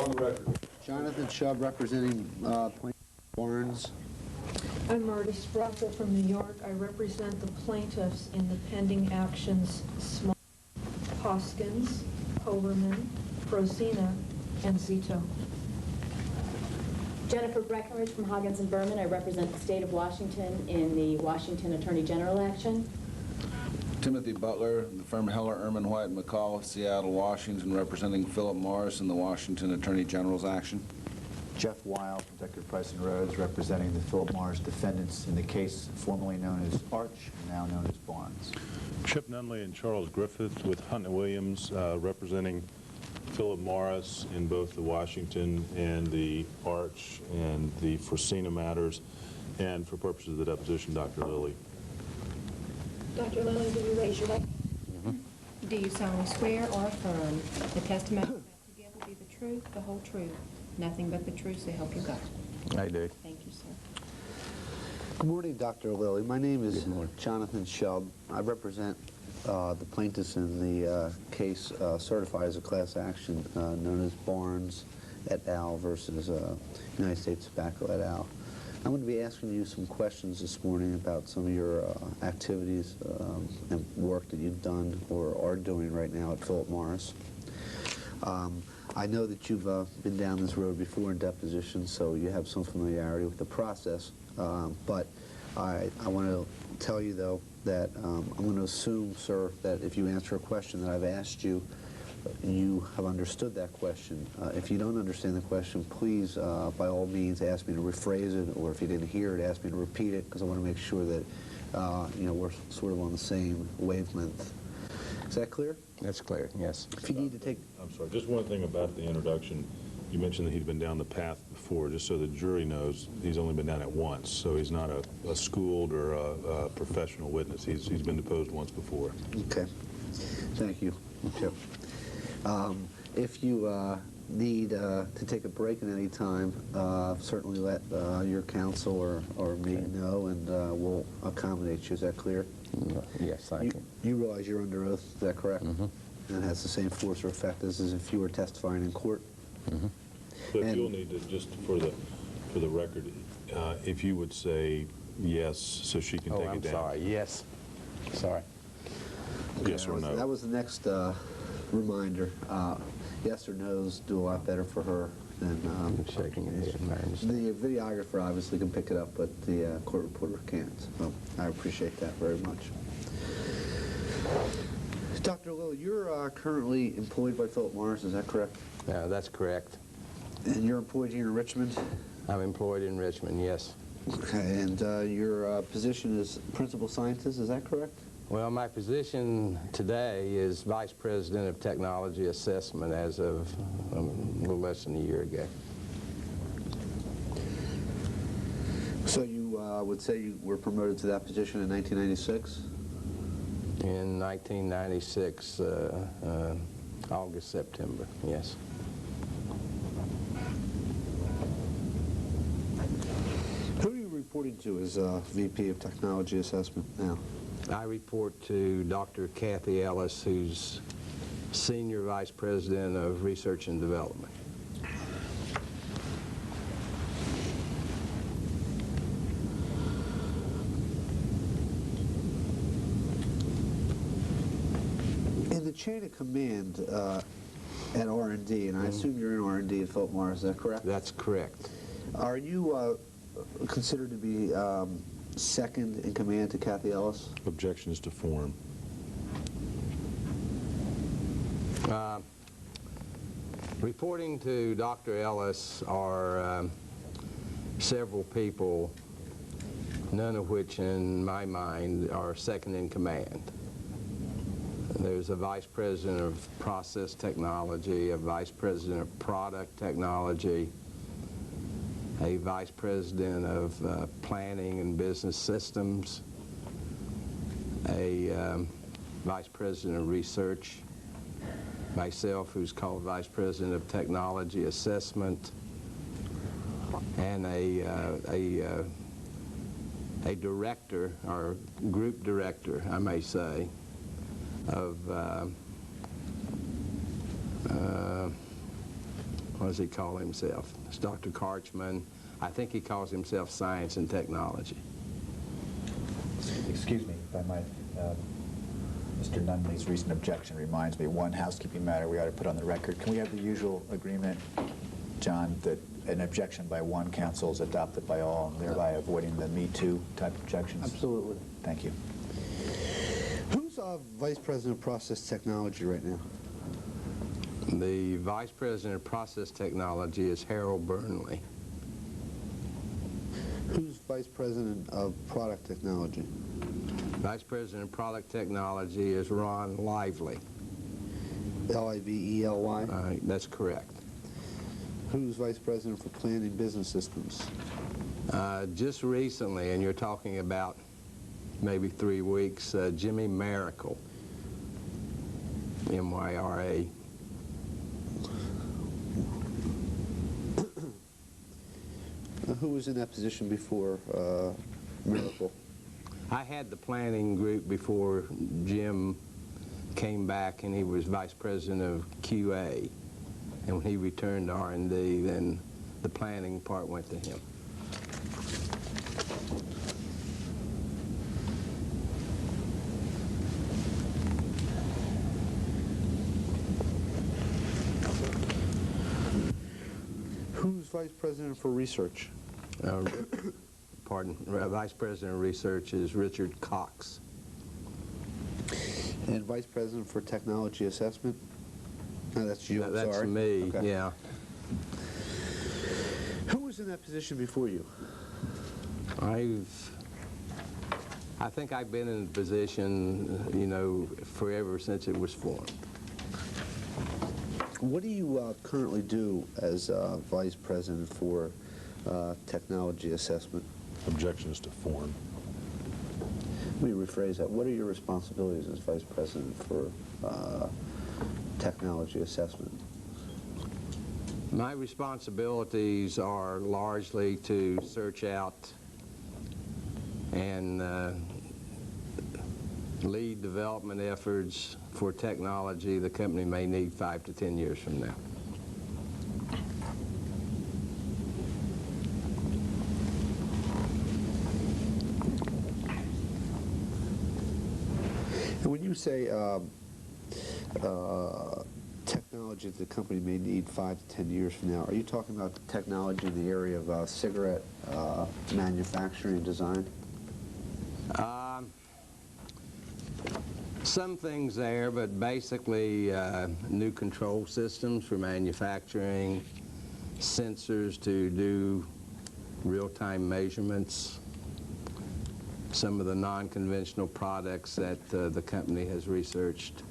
on the record. Jonathan Chubb, representing plaintiff Barnes. I'm Marty Sprocco from New York. I represent the plaintiffs in the pending actions Small, Hoskins, Hoberman, Frosina, and Zito. Jennifer Breckenridge from Hoggins and Berman. I represent the state of Washington in the Washington Attorney General action. Timothy Butler, the firm Heller, Ehrman, White, McCall of Seattle, Washington, representing Phillip Morris in the Washington Attorney General's action. Jeff Weil, Protector Price and Rhodes, representing the Phillip Morris defendants in the case formerly known as Arch, now known as Barnes. Chip Nunley and Charles Griffith with Hunt & Williams, representing Phillip Morris in both the Washington and the Arch and the Frosina matters, and for purposes of the deposition, Dr. Lilly. Dr. Lilly, will you raise your right hand? Do you solemnly swear or affirm the testimony about to give will be the truth, the whole truth, nothing but the truth, so help you God? I do. Thank you, sir. Good morning, Dr. Lilly. My name is Jonathan Chubb. I represent the plaintiffs in the case certified as a class action known as Barnes et al. Versus United States Tobacco et al. I'm going to be asking you some questions this morning about some of your activities and work that you've done or are doing right now at Phillip Morris. I know that you've been down this road before in deposition, so you have some familiarity with the process, but I want to tell you, though, that I'm going to assume, sir, that if you answer a question that I've asked you, you have understood that question. If you don't understand the question, please, by all means, ask me to rephrase it, or if you didn't hear it, ask me to repeat it, because I want to make sure that, you know, we're sort of on the same wavelength. Is that clear? That's clear, yes. If you need to take... I'm sorry, just one thing about the introduction. You mentioned that he'd been down the path before, just so the jury knows he's only been down it once, so he's not a schooled or a professional witness. He's been deposed once before. Okay. Thank you. Chip. If you need to take a break at any time, certainly let your counsel or me know, and we'll accommodate you. Is that clear? Yes, thank you. You realize you're under oath, is that correct? Mm-hmm. And it has the same force or effect as if you were testifying in court? Mm-hmm. But you'll need to, just for the record, if you would say yes, so she can take it down. Oh, I'm sorry, yes. Sorry. Okay, Yes or no. That was the next reminder. Yes or no's do a lot better for her than... I'm shaking your head, I understand. The videographer obviously can pick it up, but the court reporter can't. So I appreciate that very much. Dr. Lilly, you're currently employed by Phillip Morris, is that correct? That's correct. And you're employed here in Richmond? I'm employed in Richmond, yes. Okay, and your position is principal scientist, is that correct? Well, my position today is Vice President of Technology Assessment as of a little less than a year ago. So you would say you were promoted to that position in 1996? In 1996, August, September, yes. Who are you reporting to as VP of Technology Assessment now? I report to Dr. Kathy Ellis, who's Senior Vice President of Research and Development. In the chain of command at R&D, and I assume you're in R&D at Phillip Morris, is that correct? That's correct. Are you considered to be second in command to Kathy Ellis? Objection is to form. Reporting to Dr. Ellis are several people, none of which in my mind are second in command. There's a Vice President of Process Technology, a Vice President of Product Technology, a Vice President of Planning and Business Systems, a Vice President of Research, myself, who's called Vice President of Technology Assessment, and a director, or group director, I may say, of what does he call himself? It's Dr. Karchman. I think he calls himself Science and Technology. Excuse me, if I might. Mr. Nunley's recent objection reminds me, one housekeeping matter we ought to put on the record. Can we have the usual agreement, John, that an objection by one counsel is adopted by all, and thereby avoiding the Me Too type objections? Absolutely. Thank you. Who's Vice President of Process Technology right now? The Vice President of Process Technology is Harold Burnley. Who's Vice President of Product Technology? Vice President of Product Technology is Ron Lively. Lively? That's correct. Who's Vice President for Planning Business Systems? Just recently, and you're talking about maybe 3 weeks, Jimmy Miracle, M-Y-R-A. Who was in that position before Miracle? I had the planning group before Jim came back, and he was Vice President of QA. And when he returned to R&D, then the planning part went to him. Who's Vice President for Research? Vice President of Research is Richard Cox. And Vice President for Technology Assessment? No, that's you, I'm That's sorry. me, Okay. yeah. Who was in that position before you? I think I've been in the position, forever since it was formed. What do you currently do as Vice President for Technology Assessment? Objections to form. Let me rephrase that. What are your responsibilities as Vice President for Technology Assessment? My responsibilities are largely to search out and lead development efforts for technology the company may need 5 to 10 years from now. And when you say technology that the company may need 5 to 10 years from now, are you talking about technology in the area of cigarette manufacturing and design? Some things there, but basically new control systems for manufacturing, sensors to do real-time measurements, some of the non-conventional products that the company has researched.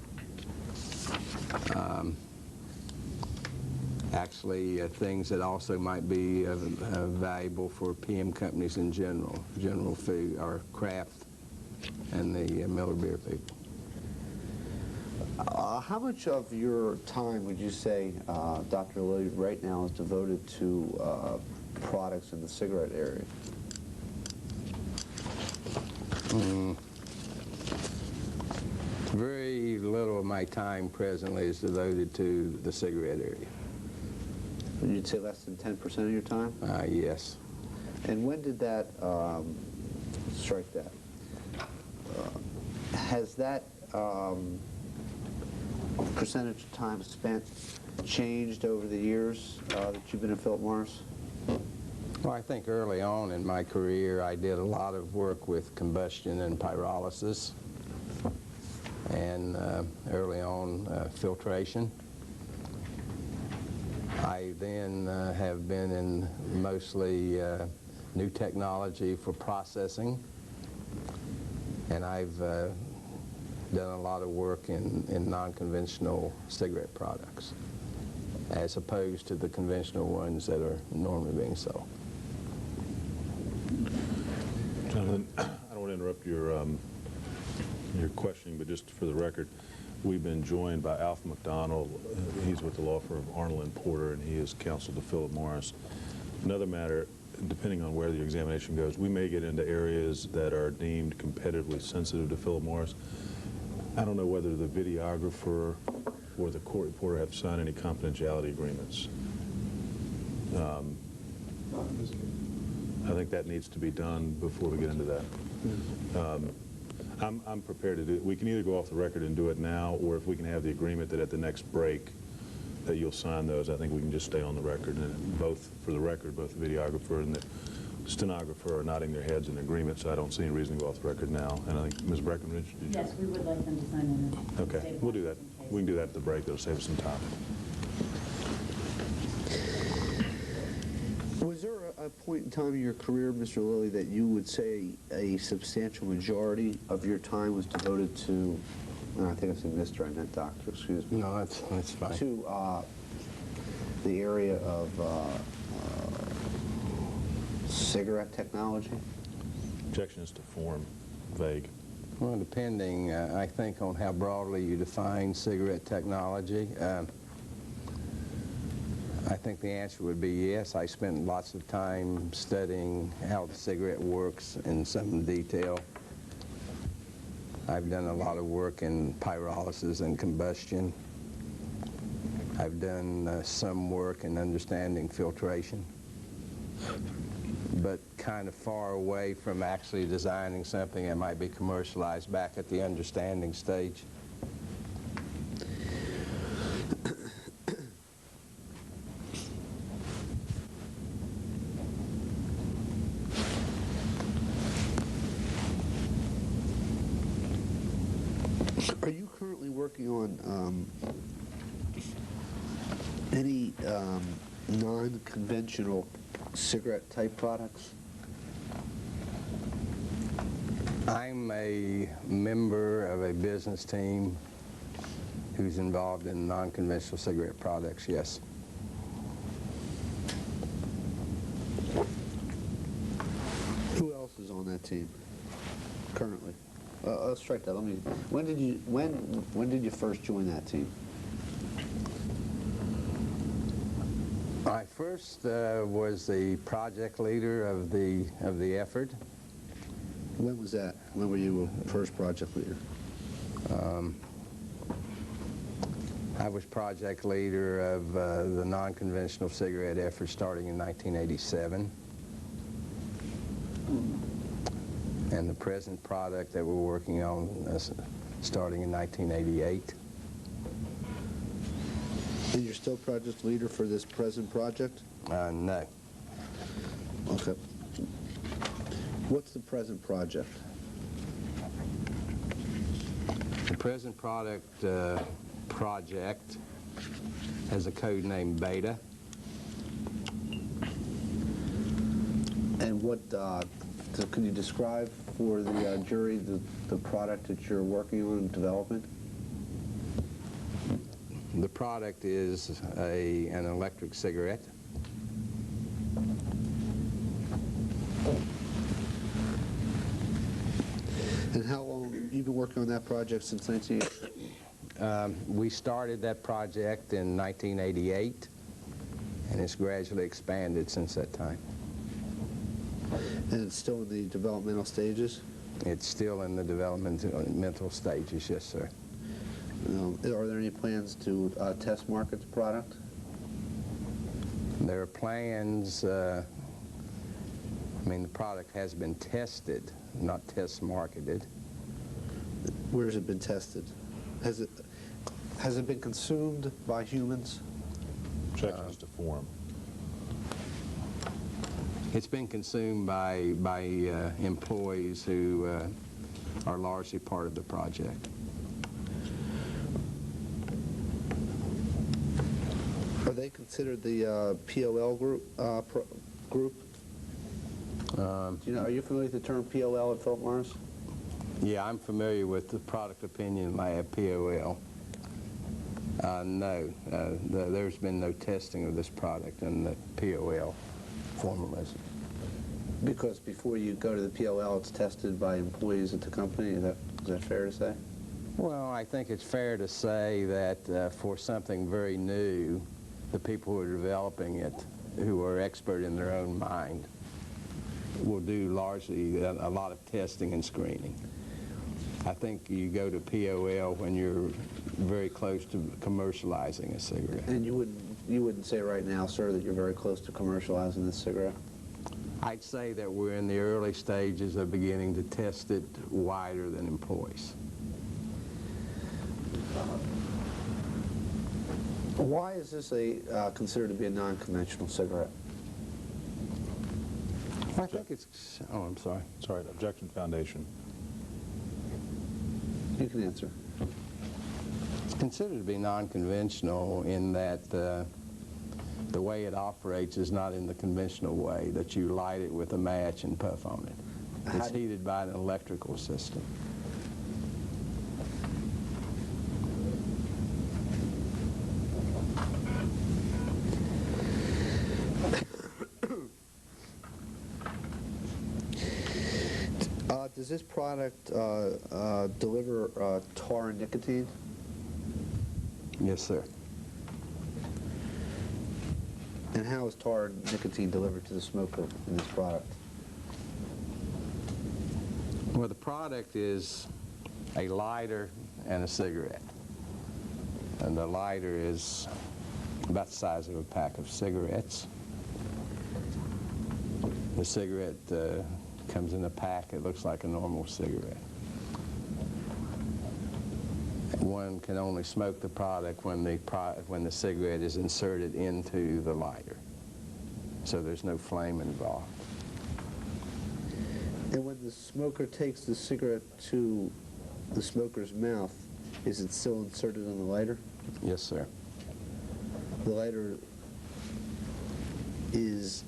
Actually, things that also might be valuable for PM companies in general food, or Kraft and the Miller Beer people. How much of your time would you say, Dr. Lilly, right now is devoted to products in the cigarette area? Very little of my time presently is devoted to the cigarette area. Would you say less than 10% of your time? Yes. And when did that strike that? Has that percentage of time spent changed over the years that you've been at Phillip Morris? Well, I think early on in my career I did a lot of work with combustion and pyrolysis, and early on filtration. I then have been in mostly new technology for processing, and I've done a lot of work in non-conventional cigarette products, as opposed to the conventional ones that are normally being sold. Jonathan, I don't want to interrupt your questioning, but just for the record, we've been joined by Alf McDonald. He's with the law firm of Arnold & Porter, and he is counsel to Phillip Morris. Another matter, depending on where the examination goes, we may get into areas that are deemed competitively sensitive to Phillip Morris. I don't know whether the videographer or the court reporter have signed any confidentiality agreements. I think that needs to be done before we get into that. I'm prepared to do it. We can either go off the record and do it now, or if we can have the agreement that at the next break that you'll sign those, I think we can just stay on the record. And both, for the record, both the videographer and the stenographer are nodding their heads in agreement, so I don't see any reason to go off the record now. And I think, Ms. Breckenridge, did you? Yes, we would like them to sign in the Okay, state of we'll do that. Washington case. We can do that at the break. That'll save us some time. Was there a point in time in your career, Mr. Lilly, that you would say a substantial majority of your time was devoted to, I think I said Mr., I meant doctor, excuse me, No, that's fine. to the area of cigarette technology? Objection is to form, vague. Well, depending, I think, on how broadly you define cigarette technology. I think the answer would be yes. I spent lots of time studying how the cigarette works in some detail. I've done a lot of work in pyrolysis and combustion. I've done some work in understanding filtration, but kind of far away from actually designing something that might be commercialized back at the understanding stage. Are you currently working on any non-conventional cigarette-type products? I'm a member of a business team who's involved in non-conventional cigarette products, yes. Who else is on that team currently? Let's strike that. When did you first join that team? I first was the project leader of the effort. When was that? When were you a first project leader? I was project leader of the non-conventional cigarette effort starting in 1987. And the present product that we're working on starting in 1988. And you're still project leader for this present project? No. Okay. What's the present project? The present product project has a code name Beta. And what, can you describe for the jury the product that you're working on and developing? The product is an electric cigarette. And how long, you've been working on that project since 1980? We started that project in 1988, and it's gradually expanded since that time. And it's still in the developmental stages? It's still in the developmental stages, yes, sir. Are there any plans to test market the product? There are plans, I mean, the product has been tested, not test marketed. Where has it been tested? Has it been consumed by humans? Objection is to form. It's been consumed by employees who are largely part of the project. Are they considered the POL group? Are you familiar with the term POL at Phillip Morris? Yeah, I'm familiar with the Product Opinion Lab, POL. No, there's been no testing of this product in the POL formalism. Because before you go to the POL, it's tested by employees at the company. Is that fair to say? Well, I think it's fair to say that for something very new, the people who are developing it, who are expert in their own mind, will do largely a lot of testing and screening. I think you go to POL when you're very close to commercializing a cigarette. And you wouldn't you wouldn't say right now, sir, that you're very close to commercializing this cigarette? I'd say that we're in the early stages of beginning to test it wider than employees. Why is this considered to be a non-conventional cigarette? I think it's, oh, I'm sorry. Sorry, Objection Foundation. You can answer. It's considered to be non-conventional in that the way it operates is not in the conventional way, that you light it with a match and puff on it. It's heated by an electrical system. Does this product deliver tar and nicotine? Yes, sir. And how is tar and nicotine delivered to the smoker in this product? Well, the product is a lighter and a cigarette. And the lighter is about the size of a pack of cigarettes. The cigarette comes in a pack. It looks like a normal cigarette. One can only smoke the product when the cigarette is inserted into the lighter. So there's no flame involved. And when the smoker takes the cigarette to the smoker's mouth, is it still inserted in the lighter? Yes, sir. The lighter is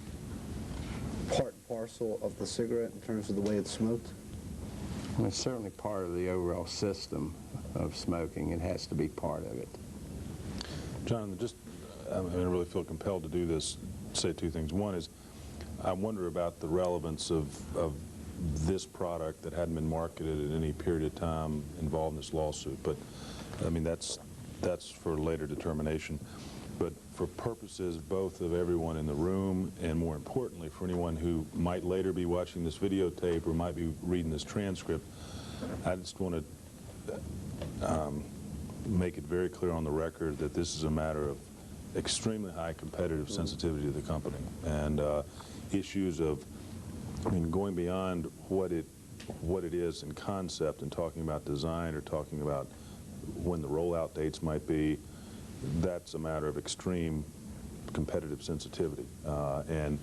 part and parcel of the cigarette in terms of the way it's smoked? Well, it's certainly part of the overall system of smoking. It has to be part of it. Jonathan, I really feel compelled to do this, say two things. One is, I wonder about the relevance of this product that hadn't been marketed at any period of time involved in this lawsuit. But, I mean, that's for later determination. But for purposes both of everyone in the room and, more importantly, for anyone who might later be watching this videotape or might be reading this transcript, I just want to make it very clear on the record that this is a matter of extremely high competitive sensitivity to the company. And issues of, I mean, going beyond what it is in concept and talking about design or talking about when the rollout dates might be, that's a matter of extreme competitive sensitivity. And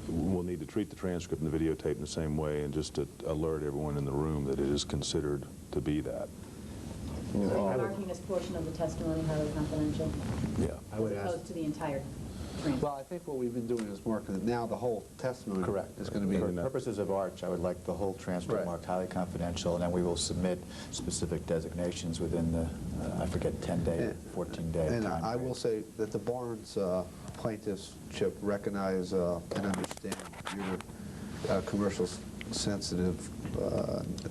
we'll need to treat the transcript and the videotape in the same way and just to alert everyone in the room that it is considered to be that. So you're marking this portion of the testimony highly confidential? Yeah. I would As ask. opposed to the entire transcript? Well, I think what we've been doing is marking it. Now the whole testimony is going to be... For purposes of ARCH, I would like the whole transcript Right. marked highly confidential, and then we will submit specific designations within the, I forget, 10-day, 14-day And time I frame. will say that the Barnes plaintiffs, Chip, recognize and understand your commercial sensitive,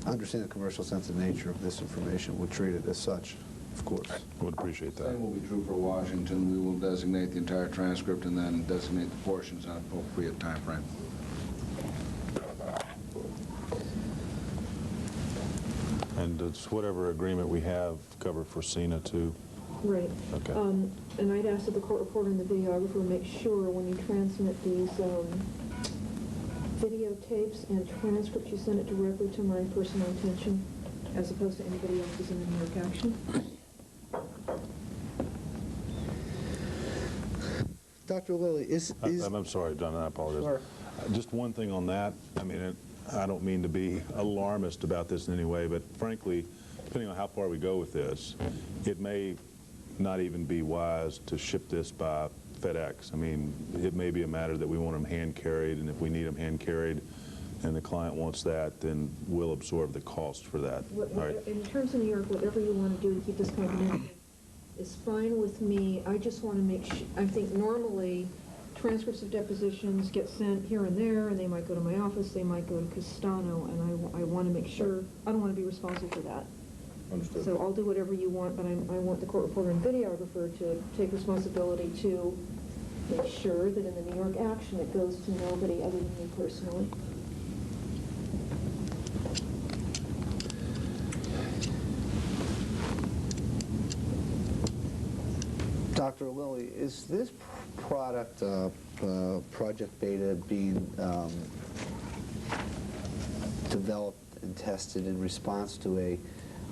understand the commercial sensitive nature of this information. We'll treat it as such, of course. Would appreciate that. Same will be true for Washington. We will designate the entire transcript and then designate the portions on appropriate time frame. And does whatever agreement we have cover for Cena too? Right. Okay. And I'd ask that the court reporter and the videographer make sure when you transmit these videotapes and transcripts, you send it directly to my personal attention as opposed to anybody else's in the New York action. Dr. Lilly, I'm sorry, John, I apologize. Sure. Just one thing on that. I mean, I don't mean to be alarmist about this in any way, but frankly, depending on how far we go with this, it may not even be wise to ship this by FedEx. I mean, it may be a matter that we want them hand-carried, and if we need them hand-carried and the client wants that, then we'll absorb the cost for that. All right? In terms of New York, whatever you want to do to keep this confidential is fine with me. I just want to make sure, I think normally transcripts of depositions get sent here and there, and they might go to my office, they might go to Castano, and I want to make sure, I don't want to be responsible for that. Understood. So I'll do whatever you want, but I want the court reporter and videographer to take responsibility to make sure that in the New York action it goes to nobody other than me personally. Dr. Lilly, is this product, Project Beta, being developed and tested in response to a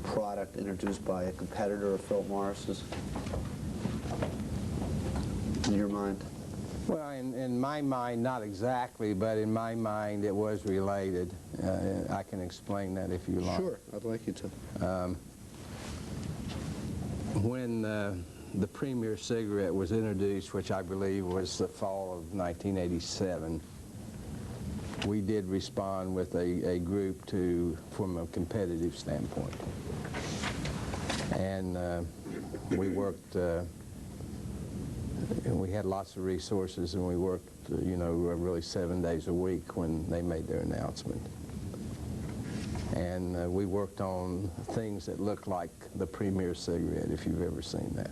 product introduced by a competitor of Phillip Morris's? In your mind? Well, in my mind, not exactly, but in my mind it was related. I can explain that if you like. Sure, I'd like you to. When the Premier cigarette was introduced, which I believe was the fall of 1987, we did respond with a group from a competitive standpoint. And we worked, we had lots of resources, and we worked, really 7 days a week when they made their announcement. And we worked on things that looked like the Premier cigarette, if you've ever seen that.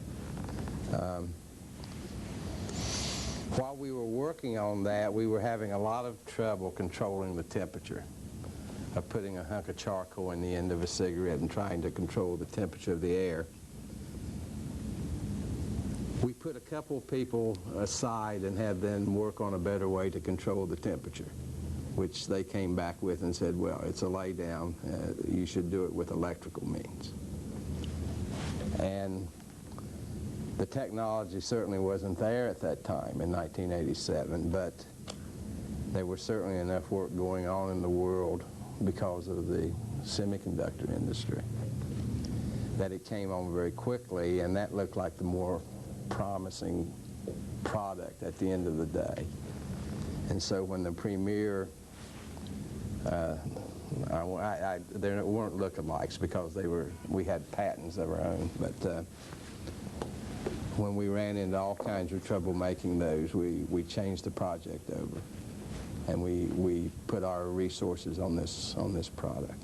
While we were working on that, we were having a lot of trouble controlling the temperature of putting a hunk of charcoal in the end of a cigarette and trying to control the temperature of the air. We put a couple people aside and had them work on a better way to control the temperature, which they came back with and said, well, it's a lay down, you should do it with electrical means. And the technology certainly wasn't there at that time in 1987, but there was certainly enough work going on in the world because of the semiconductor industry that it came on very quickly, and that looked like the more promising product at the end of the day. And so when the Premier, there weren't lookalikes because we had patents of our own, but when we ran into all kinds of trouble making those, we changed the project over, and we put our resources on this product.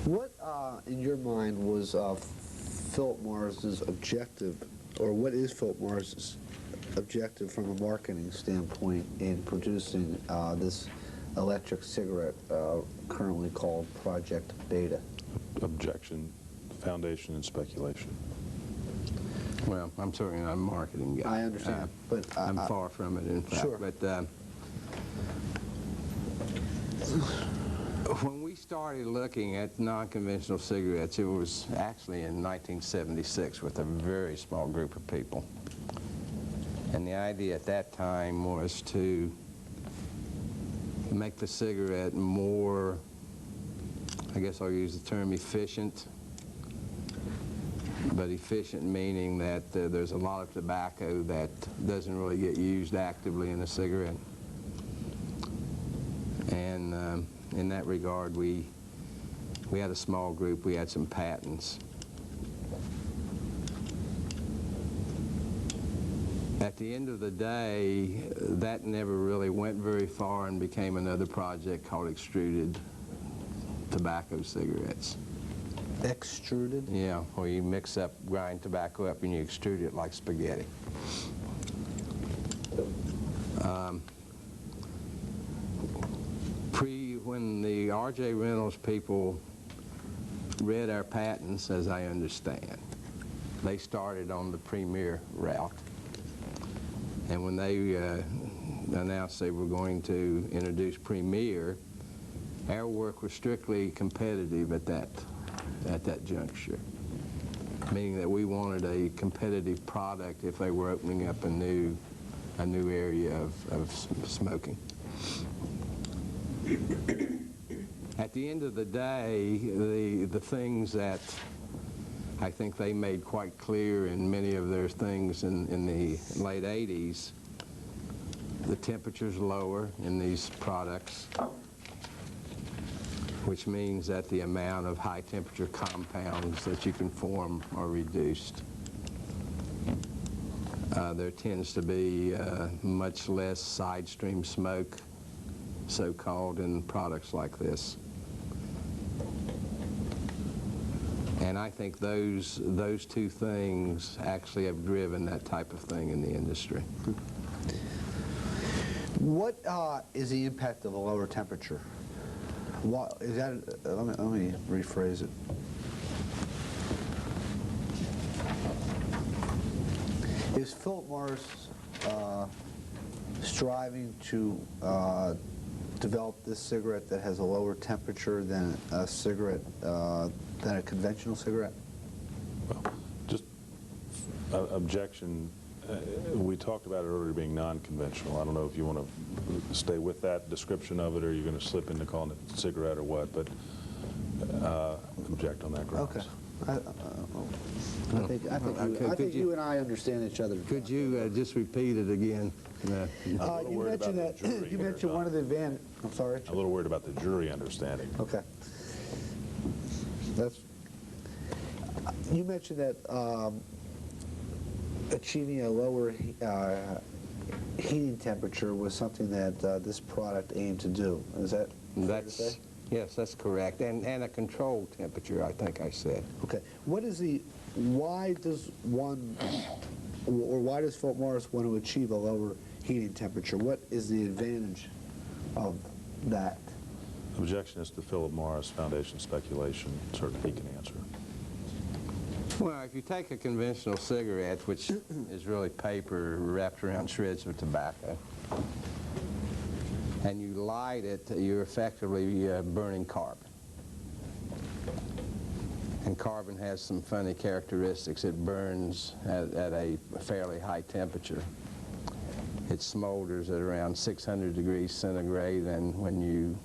What, in your mind, was Phillip Morris's objective, or what is Phillip Morris's objective from a marketing standpoint in producing this electric cigarette currently called Project Beta? Objection, foundation, and speculation. Well, I'm certainly not a marketing guy. I understand, but I'm far from it, in fact. Sure. But when we started looking at non-conventional cigarettes, it was actually in 1976 with a very small group of people. And the idea at that time was to make the cigarette more, I guess I'll use the term efficient, but efficient meaning that there's a lot of tobacco that doesn't really get used actively in a cigarette. And in that regard, we had a small group, we had some patents. At the end of the day, that never really went very far and became another project called extruded tobacco cigarettes. extruded? Yeah, where you grind tobacco up and you extrude it like spaghetti. When the R.J. Reynolds people read our patents, as I understand, they started on the Premier route. And when they announced they were going to introduce Premier, our work was strictly competitive at that juncture, meaning that we wanted a competitive product if they were opening up a new area of smoking. At the end of the day, the things that I think they made quite clear in many of their things in the late 80s, the temperature's lower in these products, which means that the amount of high temperature compounds that you can form are reduced. There tends to be much less sidestream smoke, so-called, in products like this. And I think those two things actually have driven that type of thing in the industry. What is the impact of a lower temperature? What is that? Let me rephrase it. Is Phillip Morris striving to develop this cigarette that has a lower temperature than a cigarette, than a conventional cigarette? Well, just objection. We talked about it earlier being non-conventional. I don't know if you want to stay with that description of it, or you're going to slip into calling it cigarette or what, but object on that grounds. Okay. I think you and I understand each other. Could you just repeat it again? You mentioned that. You mentioned one of the advantages. I'm sorry. I'm a little worried about the jury understanding. Okay. You mentioned that achieving a lower heating temperature was something that this product aimed to do. Is that fair to say? Yes, that's correct. And a controlled temperature, I think I said. Okay. Why does Phillip Morris want to achieve a lower heating temperature? What is the advantage of that? Objection is to Phillip Morris Foundation speculation. Certainly he can answer. Well, if you take a conventional cigarette, which is really paper wrapped around shreds of tobacco, and you light it, you're effectively burning carbon. And carbon has some funny characteristics. It burns at a fairly high temperature. It smolders at around 600 degrees centigrade, and when you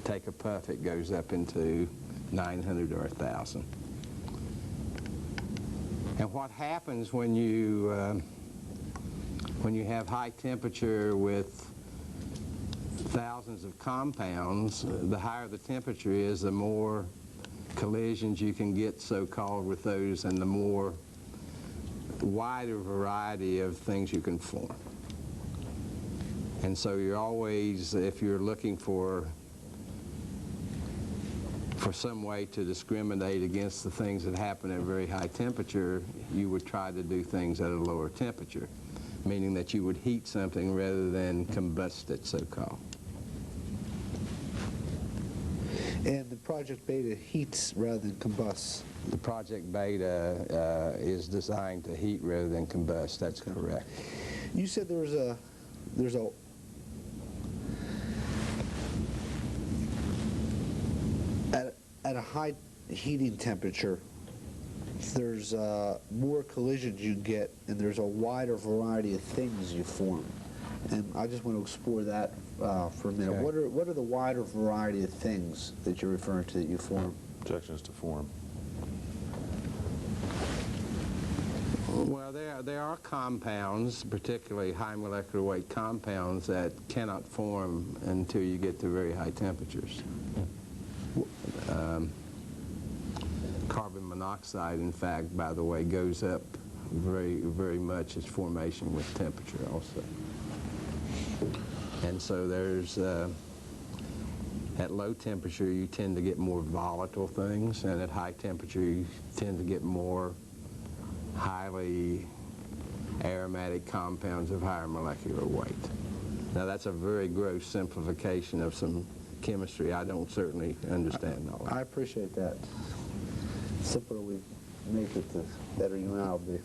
take a puff, it goes up into 900 or 1,000. And what happens when you have high temperature with thousands of compounds, the higher the temperature is, the more collisions you can get, so-called, with those, and the more wider variety of things you can form. And so you're always, if you're looking for some way to discriminate against the things that happen at a very high temperature, you would try to do things at a lower temperature, meaning that you would heat something rather than combust it, so-called. And the Project Beta heats rather than combusts. The Project Beta is designed to heat rather than combust. That's correct. You said there's a at a high heating temperature, there's more collisions you get, and there's a wider variety of things you form. And I just want to explore that for a minute. Okay. What are the wider variety of things that you're referring to that you form? Objection is to form. Well, there are compounds, particularly high molecular weight compounds, that cannot form until you get to very high temperatures. Carbon monoxide, in fact, by the way, goes up very, very much its formation with temperature also. And so there's, at low temperature, you tend to get more volatile things, and at high temperature, you tend to get more highly aromatic compounds of higher molecular weight. Now, that's a very gross simplification of some chemistry I don't certainly understand all of. I appreciate that. The simpler we make it, the better you and I will be.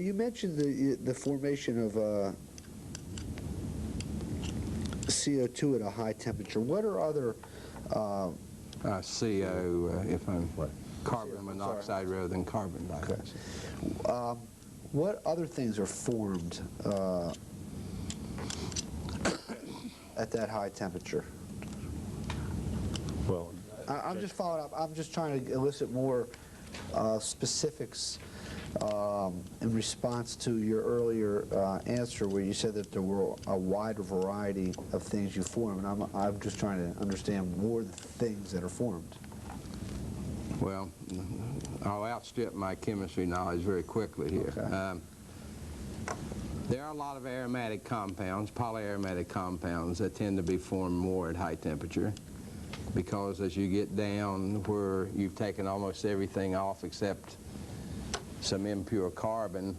You mentioned the formation of CO2 at a high temperature. What are other CO, if I'm carbon monoxide rather than carbon dioxide. Okay. What other things are formed at that high temperature? Well, I'm just following up. I'm just trying to elicit more specifics in response to your earlier answer, where you said that there were a wider variety of things you form, and I'm just trying to understand more of the things that are formed. Well, I'll outstrip my chemistry knowledge very quickly here. Okay. There are a lot of aromatic compounds, polyaromatic compounds, that tend to be formed more at high temperature, because as you get down where you've taken almost everything off except some impure carbon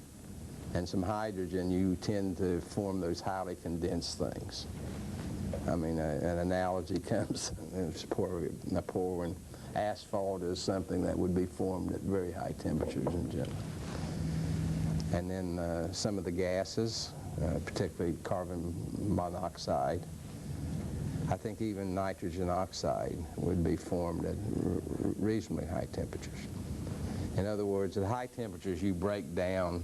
and some hydrogen, you tend to form those highly condensed things. I mean, an analogy comes, it's poor when asphalt is something that would be formed at very high temperatures in general. And then some of the gases, particularly carbon monoxide, I think even nitrogen oxide would be formed at reasonably high temperatures. In other words, at high temperatures you break down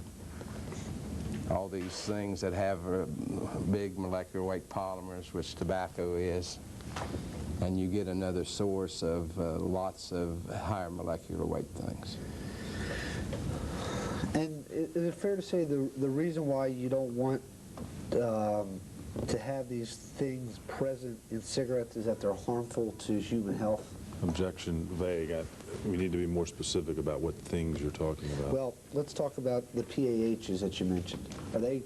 all these things that have big molecular weight polymers, which tobacco is, and you get another source of lots of higher molecular weight things. And is it fair to say the reason why you don't want to have these things present in cigarettes is that they're harmful to human health? Objection vague. We need to be more specific about what things you're talking about. Well, let's talk about the PAHs that you mentioned. Are they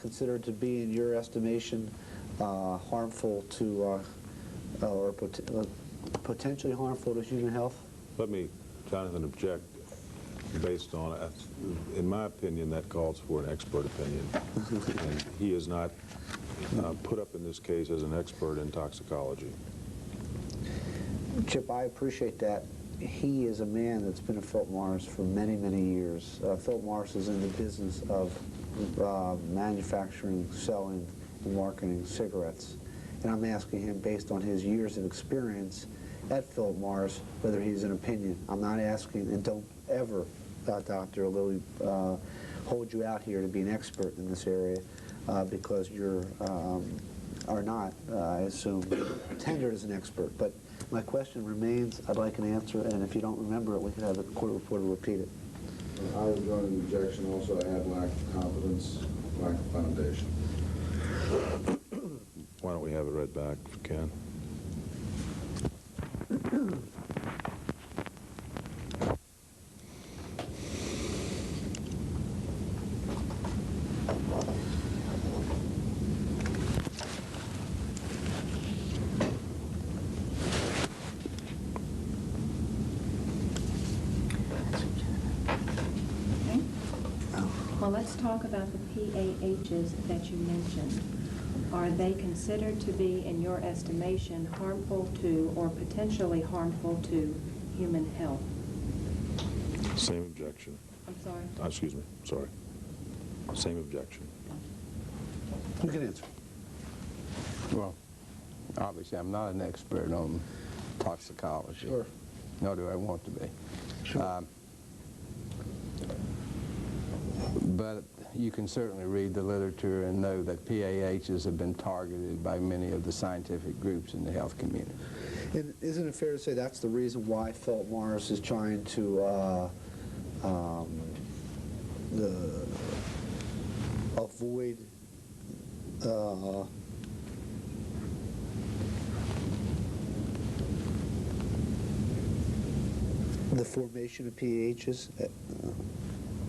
considered to be, in your estimation, harmful to, or potentially harmful to human health? Let me, Jonathan, object based on, in my opinion, that calls for an expert opinion. And he is not put up in this case as an expert in toxicology. Chip, I appreciate that. He is a man that's been at Phillip Morris for many, many years. Phillip Morris is in the business of manufacturing, selling, and marketing cigarettes. And I'm asking him, based on his years of experience at Phillip Morris, whether he's an opinion. I'm not asking, and don't ever, Dr. Lilly, hold you out here to be an expert in this area, because you're are not, I assume, tendered as an expert. But my question remains. I'd like an answer, and if you don't remember it, we could have the court reporter repeat it. I was going an objection also. I had lack of competence, lack of foundation. Why don't we have it read back if we can? Well, let's talk about the PAHs that you mentioned. Are they considered to be, in your estimation, harmful to or potentially harmful to human health? Same objection. I'm sorry? Excuse me, sorry. Same objection. You can answer. Well, obviously I'm not an expert on toxicology. Sure. Nor do I want to be. Sure. But you can certainly read the literature and know that PAHs have been targeted by many of the scientific groups in the health community. And isn't it fair to say that's the reason why Phillip Morris is trying to avoid the formation of PAHs?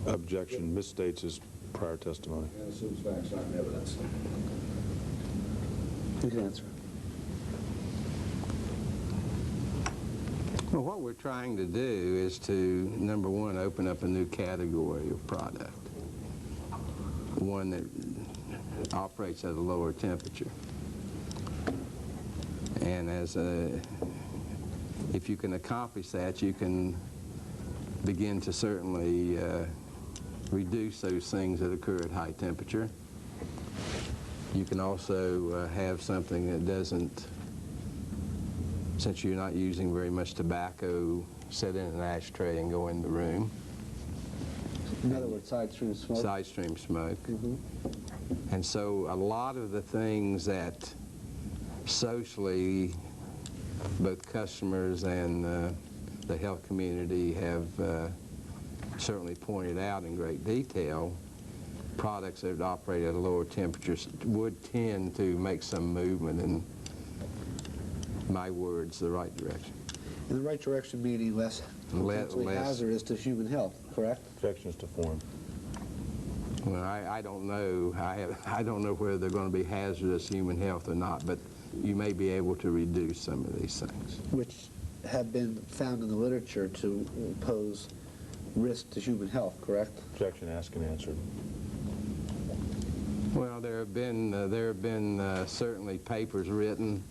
Objection misstates his prior testimony. And assumes facts, not evidence. You can answer. Well, what we're trying to do is to, number one, open up a new category of product, one that operates at a lower temperature. And if you can accomplish that, you can begin to certainly reduce those things that occur at high temperature. You can also have something that doesn't, since you're not using very much tobacco, set in an ashtray and go in the room. In other words, sidestream smoke? Sidestream smoke. Mm-hmm. And so a lot of the things that socially both customers and the health community have certainly pointed out in great detail, products that operate at a lower temperature would tend to make some movement in, my words, the right direction. In the right direction meaning less potentially less. hazardous to human health, correct? Objections to form. Well, I don't know. I don't know whether they're going to be hazardous to human health or not, but you may be able to reduce some of these things. Which have been found in the literature to pose risk to human health, correct? Objection asked and answered. Well, there have been certainly papers written.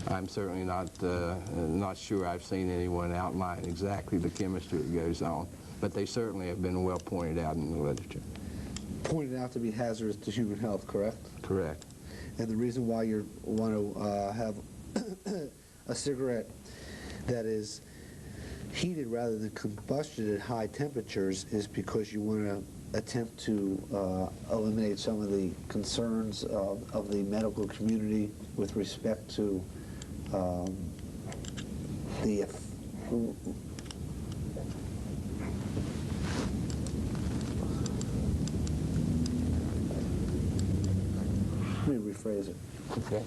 I'm certainly not sure I've seen anyone outline exactly the chemistry that goes on, but they certainly have been well pointed out in the literature. Pointed out to be hazardous to human health, correct? Correct. And the reason why you want to have a cigarette that is heated rather than combusted at high temperatures is because you want to attempt to eliminate some of the concerns of the medical community with respect to the let me rephrase it. Okay.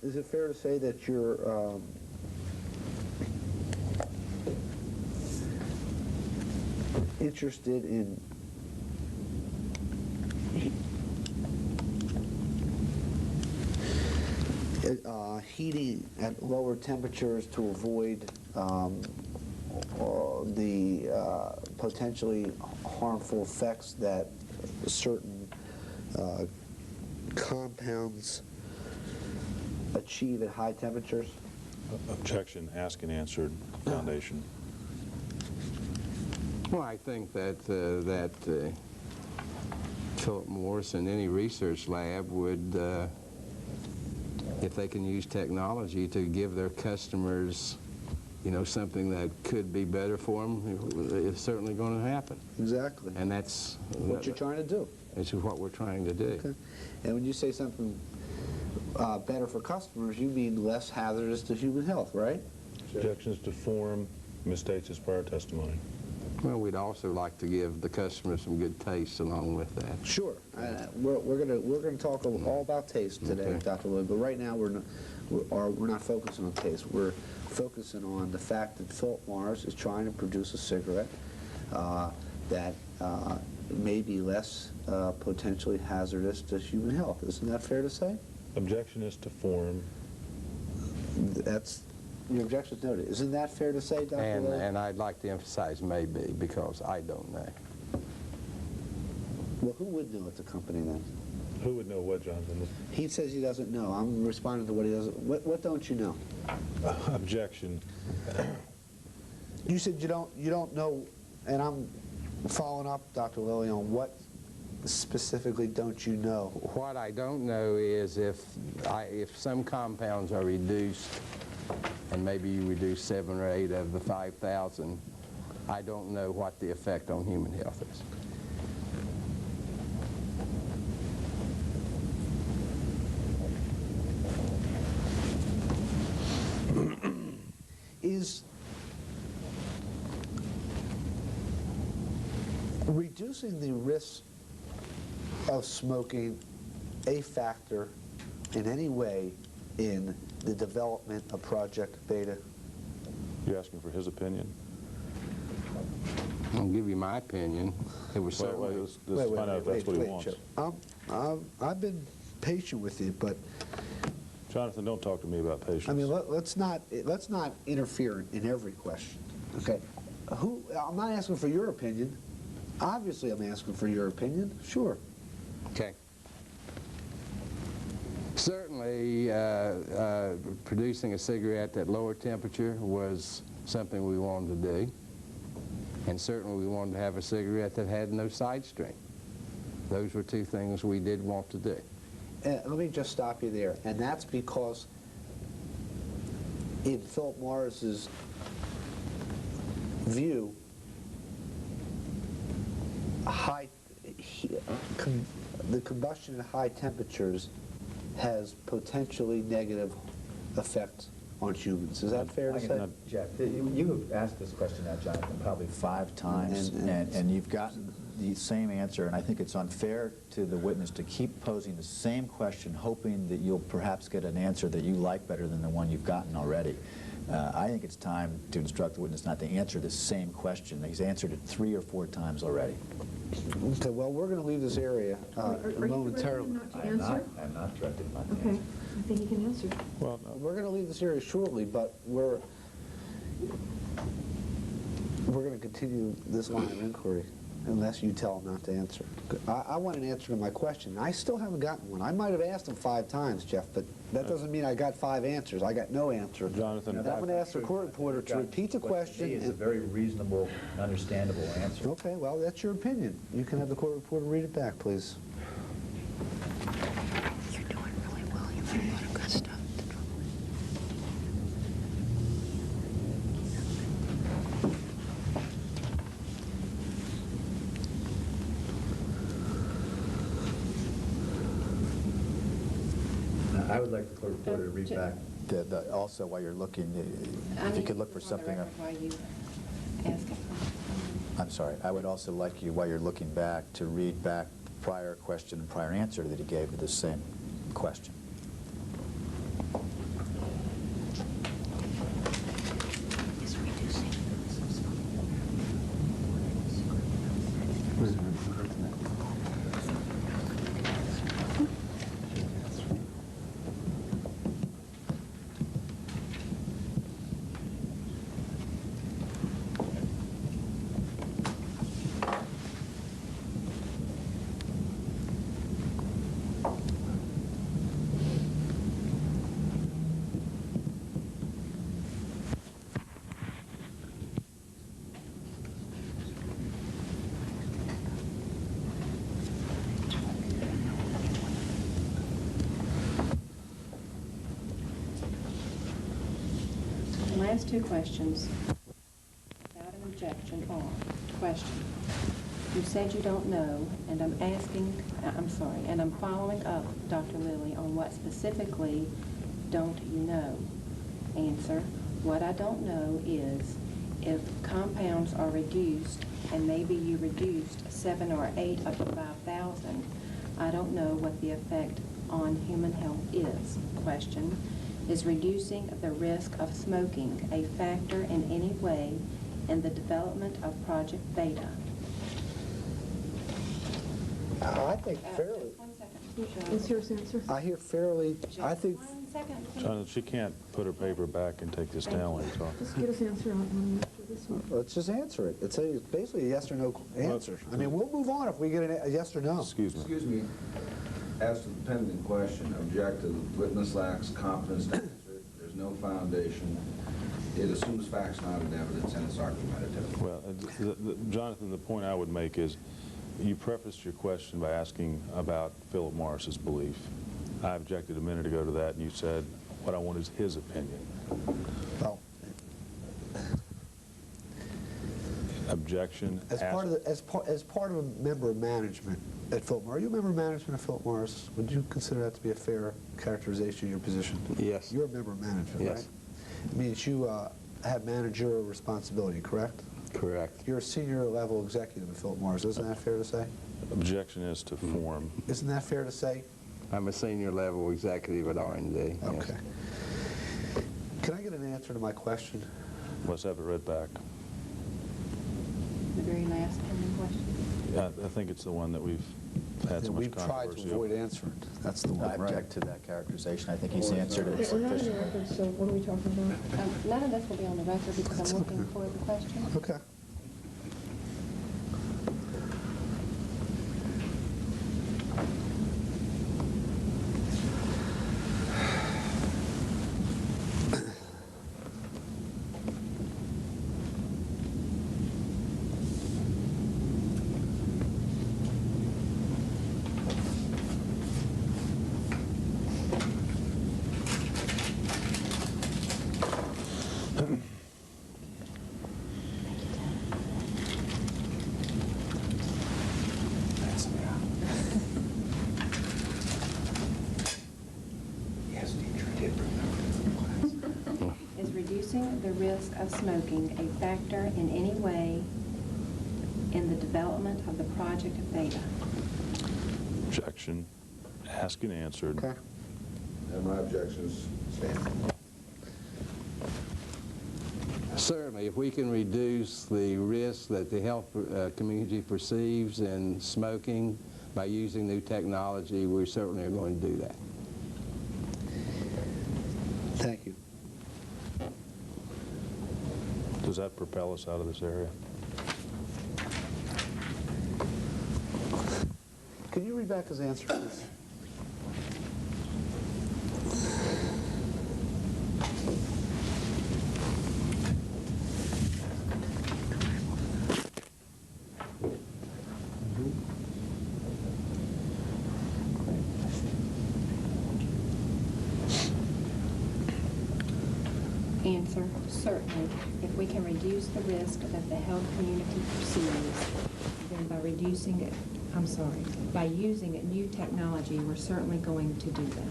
Is it fair to say that you're interested in heating at lower temperatures to avoid the potentially harmful effects that certain compounds achieve at high temperatures? Objection asked and answered. Foundation. Well, I think that Phillip Morris and any research lab would, if they can use technology to give their customers, you know, something that could be better for them, it's certainly going to happen. Exactly. And that's What you're trying to do. It's what we're trying to do. Okay. And when you say something better for customers, you mean less hazardous to human health, right? Objections to form. Misstates his prior testimony. Well, we'd also like to give the customer some good taste along with that. Sure. We're gonna talk all about taste today, Okay. Dr. Lilly, but right now we're not focusing on taste. We're focusing on the fact that Phillip Morris is trying to produce a cigarette that may be less potentially hazardous to human health. Isn't that fair to say? Objection is to form. That's your objection is noted. Isn't that fair to say, Dr. Lilly? And I'd like to emphasize maybe, because I don't know. Well, who would know at the company then? Who would know what, Jonathan? He says he doesn't know. I'm responding to what he doesn't. What don't you know? Objection. You said you don't know, and I'm following up, Dr. Lilly, on what specifically don't you know? What I don't know is if some compounds are reduced, and maybe you reduce 7 or 8 of the 5,000, I don't know what the effect on human health is. Is reducing the risk of smoking a factor in any way in the development of Project Beta? You're asking for his opinion? I'll give you my opinion. It was certainly... Let's find out if that's what he wants. Chip. I've been patient with you, but Jonathan, don't talk to me about patience. I mean, let's not interfere in every question. Okay, I'm not asking for your opinion. Obviously, I'm asking for your opinion. Sure. Okay. Certainly, producing a cigarette at lower temperature was something we wanted to do. And certainly we wanted to have a cigarette that had no side stream. Those were two things we did want to do. Let me just stop you there. And that's because in Phillip Morris's view, the combustion at high temperatures has potentially negative effects on humans. Is that fair to say? Jeff, you have asked this question now, Jonathan, probably 5 times, and you've gotten the same answer, and I think it's unfair to the witness to keep posing the same question, hoping that you'll perhaps get an answer that you like better than the one you've gotten already. I think it's time to instruct the witness not to answer the same question. He's answered it 3 or 4 times already. Okay, well, we're going to leave this area Are you momentarily. threatening not to answer? I'm not directed not to Okay, answer. I think he can answer. Well, no. We're going to leave this area shortly, but we're going to continue this line of inquiry unless you tell him not to answer. I want an answer to my question. I still haven't gotten one. I might have asked him 5 times, Jeff, but that doesn't mean I got 5 answers. I got no answer. Jonathan, And I'm going to ask the court reporter to repeat the question. It's a very reasonable, understandable answer. Okay, well, that's your opinion. You can have the court reporter read it back, please. You're doing really well. You got a lot of good stuff. I would like the court reporter to read back. Also, while you're looking, if you could look for something. While you ask it. I'm sorry. I would also like you, while you're looking back, to read back the prior question and prior answer that he gave to the same question. Is reducing The last 2 questions, without an objection, are, question, you said you don't know, and I'm following up, Dr. Lilly, on what specifically don't you know? Answer, what I don't know is if compounds are reduced, and maybe you reduced 7 or 8 of the 5,000, I don't know what the effect on human health is. Question, is reducing the risk of smoking a factor in any way in the development of Project Beta? I think fairly. Just 1 second. Is yours answer? I hear fairly. I think. 1 second. Jonathan, she can't put her paper back and take this down when you talk. Just get his answer on after this one. Let's just answer it. It's basically a yes or no answer. I mean, we'll move on if we get a yes or no. Excuse me. Excuse me. As to the pending question, object to the witness lacks competence to answer it. There's no foundation. It assumes facts not in evidence, and it's argumentative. Well, Jonathan, the point I would make is you prefaced your question by asking about Phillip Morris's belief. I objected a minute ago to that, and you said what I want is his opinion. Well, Objection. as part of a member of management at Phillip Morris, are you a member of management at Phillip Morris? Would you consider that to be a fair characterization of your position? Yes. You're a member of management, Yes. right? It means you have managerial responsibility, correct? Correct. You're a senior level executive at Phillip Morris. Isn't that fair to say? Objection is to form. Isn't that fair to say? I'm a senior level executive at R&D. Yes. Okay. Can I get an answer to my question? Let's have it read back. The very last pending question. Yeah, I think it's the one that we've had so much We've tried controversy to avoid over. answering it. That's the I one, right? object to that characterization. I think he's answered it We're not in the sufficiently. record, so what are we talking about? None of this will be on the record because That's I'm looking okay. for the question. Okay. Is reducing the risk of smoking a factor in any way in the development of the Project Beta? Objection. Asked and answered. Okay. And my objections stand. certainly, if we can reduce the risk that the health community perceives in smoking by using new technology, we certainly are going to do that. Thank you. Does that propel us out of this area? Can you read back his answer, please? Answer, certainly, if we can reduce the risk that the health community perceives, then by reducing it, by using new technology, we're certainly going to do that.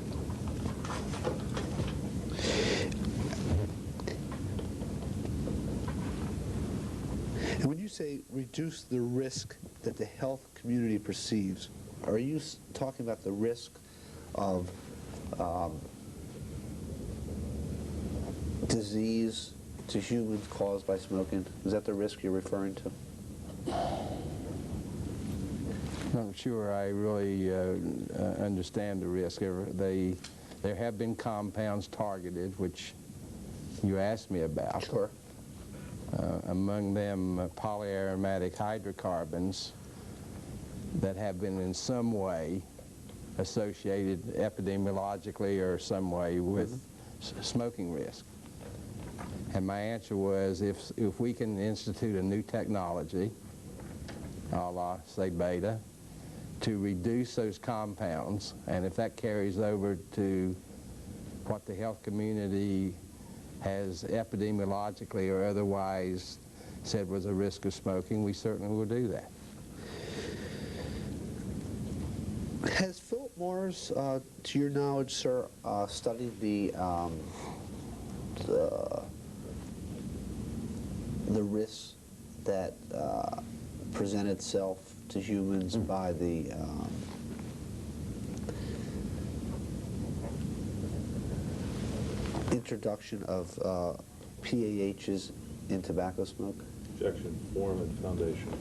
And when you say reduce the risk that the health community perceives, are you talking about the risk of disease to humans caused by smoking? Is that the risk you're referring to? I'm not sure I really understand the risk. There have been compounds targeted, which you asked me about. Sure. Among them polyaromatic hydrocarbons that have been in some way associated epidemiologically or some way with smoking risk. And my answer was, if we can institute a new technology, a la, say, beta, to reduce those compounds, and if that carries over to what the health community has epidemiologically or otherwise said was a risk of smoking, we certainly will do that. Has Phillip Morris, to your knowledge, sir, studied the risks that present itself to humans by the introduction of PAHs in tobacco smoke? Objection, form and foundation.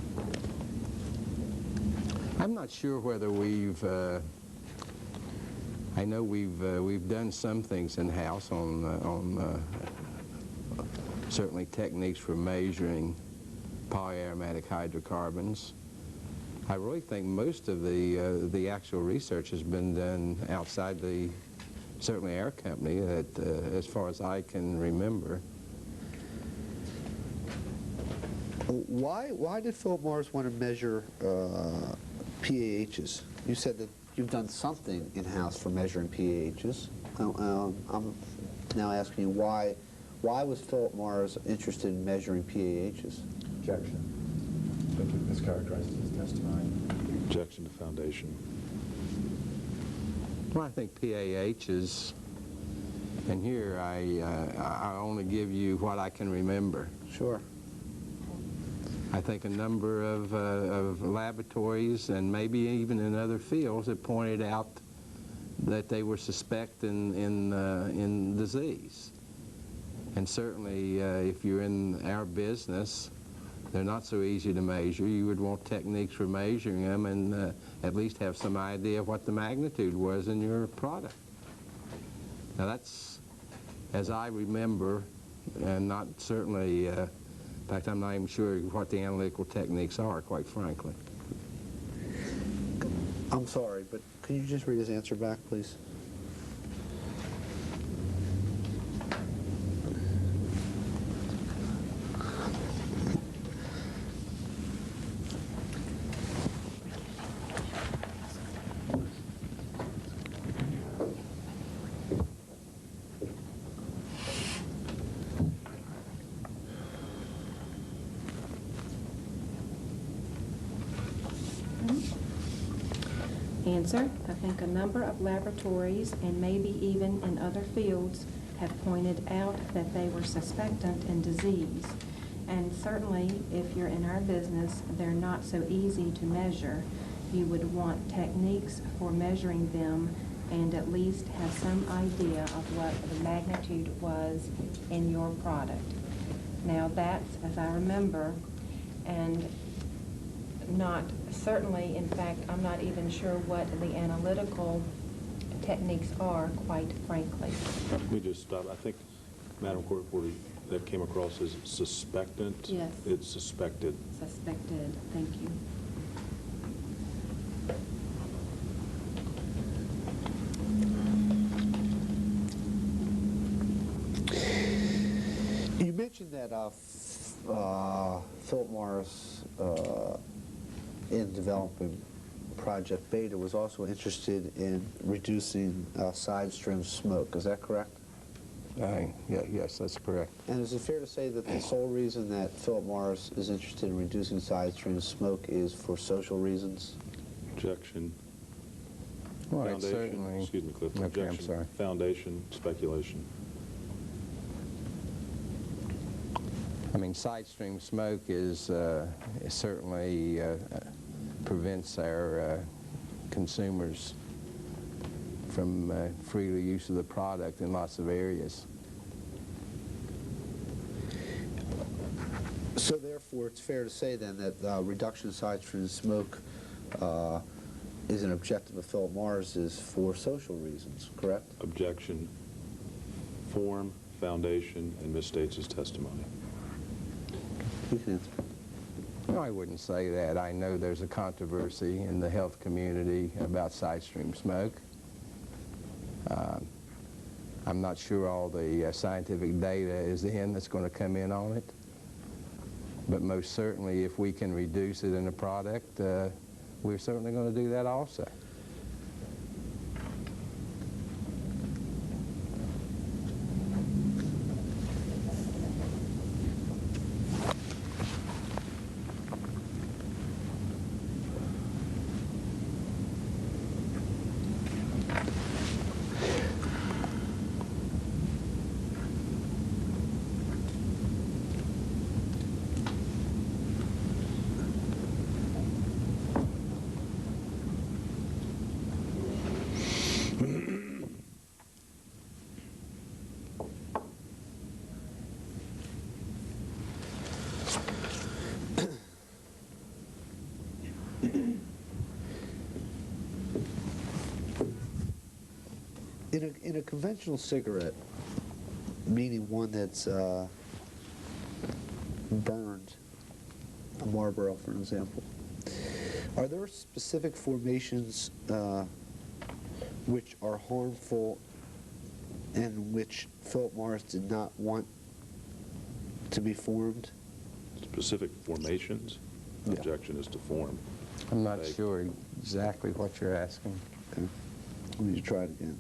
I'm not sure whether we've, I know we've done some things in-house on certainly techniques for measuring polyaromatic hydrocarbons. I really think most of the actual research has been done outside certainly our company, as far as I can remember. Why did Phillip Morris want to measure PAHs? You said that you've done something in-house for measuring PAHs. I'm now asking you why was Phillip Morris interested in measuring PAHs? Objection. I think it mischaracterizes his testimony. Objection to foundation. Well, I think PAHs, and here I only give you what I can remember. Sure. I think a number of laboratories and maybe even in other fields have pointed out that they were suspecting in disease. And certainly if you're in our business, they're not so easy to measure. You would want techniques for measuring them and at least have some idea of what the magnitude was in your product. Now that's, as I remember, and not certainly, in fact, I'm not even sure what the analytical techniques are, quite frankly. I'm sorry, but can you just read his answer back, please? Answer, I think a number of laboratories and maybe even in other fields have pointed out that they were suspectant in disease. And certainly, if you're in our business, they're not so easy to measure. You would want techniques for measuring them and at least have some idea of what the magnitude was in your product. Now that's, as I remember, and not certainly, in fact, I'm not even sure what the analytical techniques are, quite frankly. Let me just stop. I think, Madam Court Reporter, that came across as suspectant. Yes. It's suspected. Suspected, thank you. You mentioned that Phillip Morris, in developing Project Beta, was also interested in reducing sidestream smoke. Is that correct? Yes, that's correct. And is it fair to say that the sole reason that Phillip Morris is interested in reducing sidestream smoke is for social reasons? Objection. Well, it Foundation. certainly... Excuse me, Cliff. Okay, Objection. I'm sorry. Foundation, speculation. I mean, sidestream smoke is certainly prevents our consumers from freely use of the product in lots of areas. So therefore, it's fair to say then that reduction of sidestream smoke is an objective of Phillip Morris is for social reasons, correct? Objection. Form, foundation, and misstates his testimony. You can answer. No, I wouldn't say that. I know there's a controversy in the health community about sidestream smoke. I'm not sure all the scientific data is in that's going to come in on it. But most certainly, if we can reduce it in a product, we're certainly going to do that also. In a conventional cigarette, meaning one that's burned, a Marlboro for example, are there specific formations which are harmful and which Phillip Morris did not want to be formed? Specific formations? Yeah. Objection is to form. I'm not sure exactly what you're asking. Okay. Let me try it again.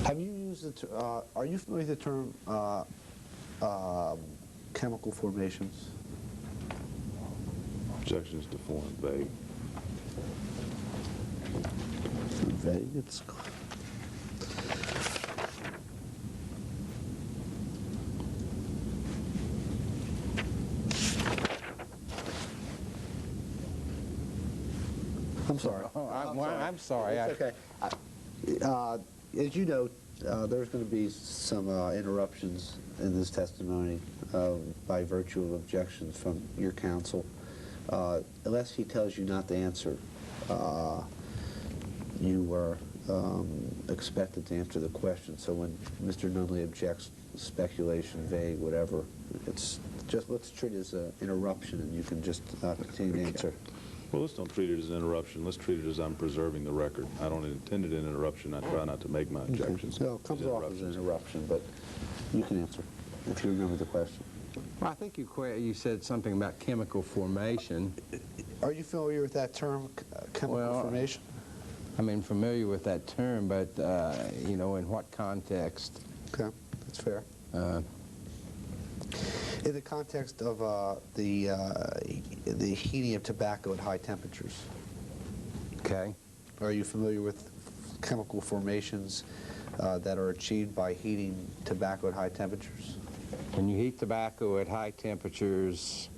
Have you used the are you familiar with the term chemical formations? Objection is to form. Vague. Vague. It's I'm sorry. Oh, I'm sorry. It's okay. As you know, there's going to be some interruptions in this testimony by virtue of objections from your counsel. Unless he tells you not to answer, you are expected to answer the question. So when Mr. Nunley objects, speculation, vague, whatever, it's just let's treat it as an interruption, and you can just continue to answer. Well, let's don't treat it as an interruption. Let's treat it as I'm preserving the record. I don't intend it an interruption. I try not to make my objections. So it comes off as an interruption, but you can answer if you remember the question. Well, I think you said something about chemical formation. Are you familiar with that term, chemical formation? I mean, familiar with that term, but, you know, in what context? Okay, that's fair. In the context of the heating of tobacco at high temperatures. Okay. Are you familiar with chemical formations that are achieved by heating tobacco at high temperatures? When you heat tobacco at high temperatures,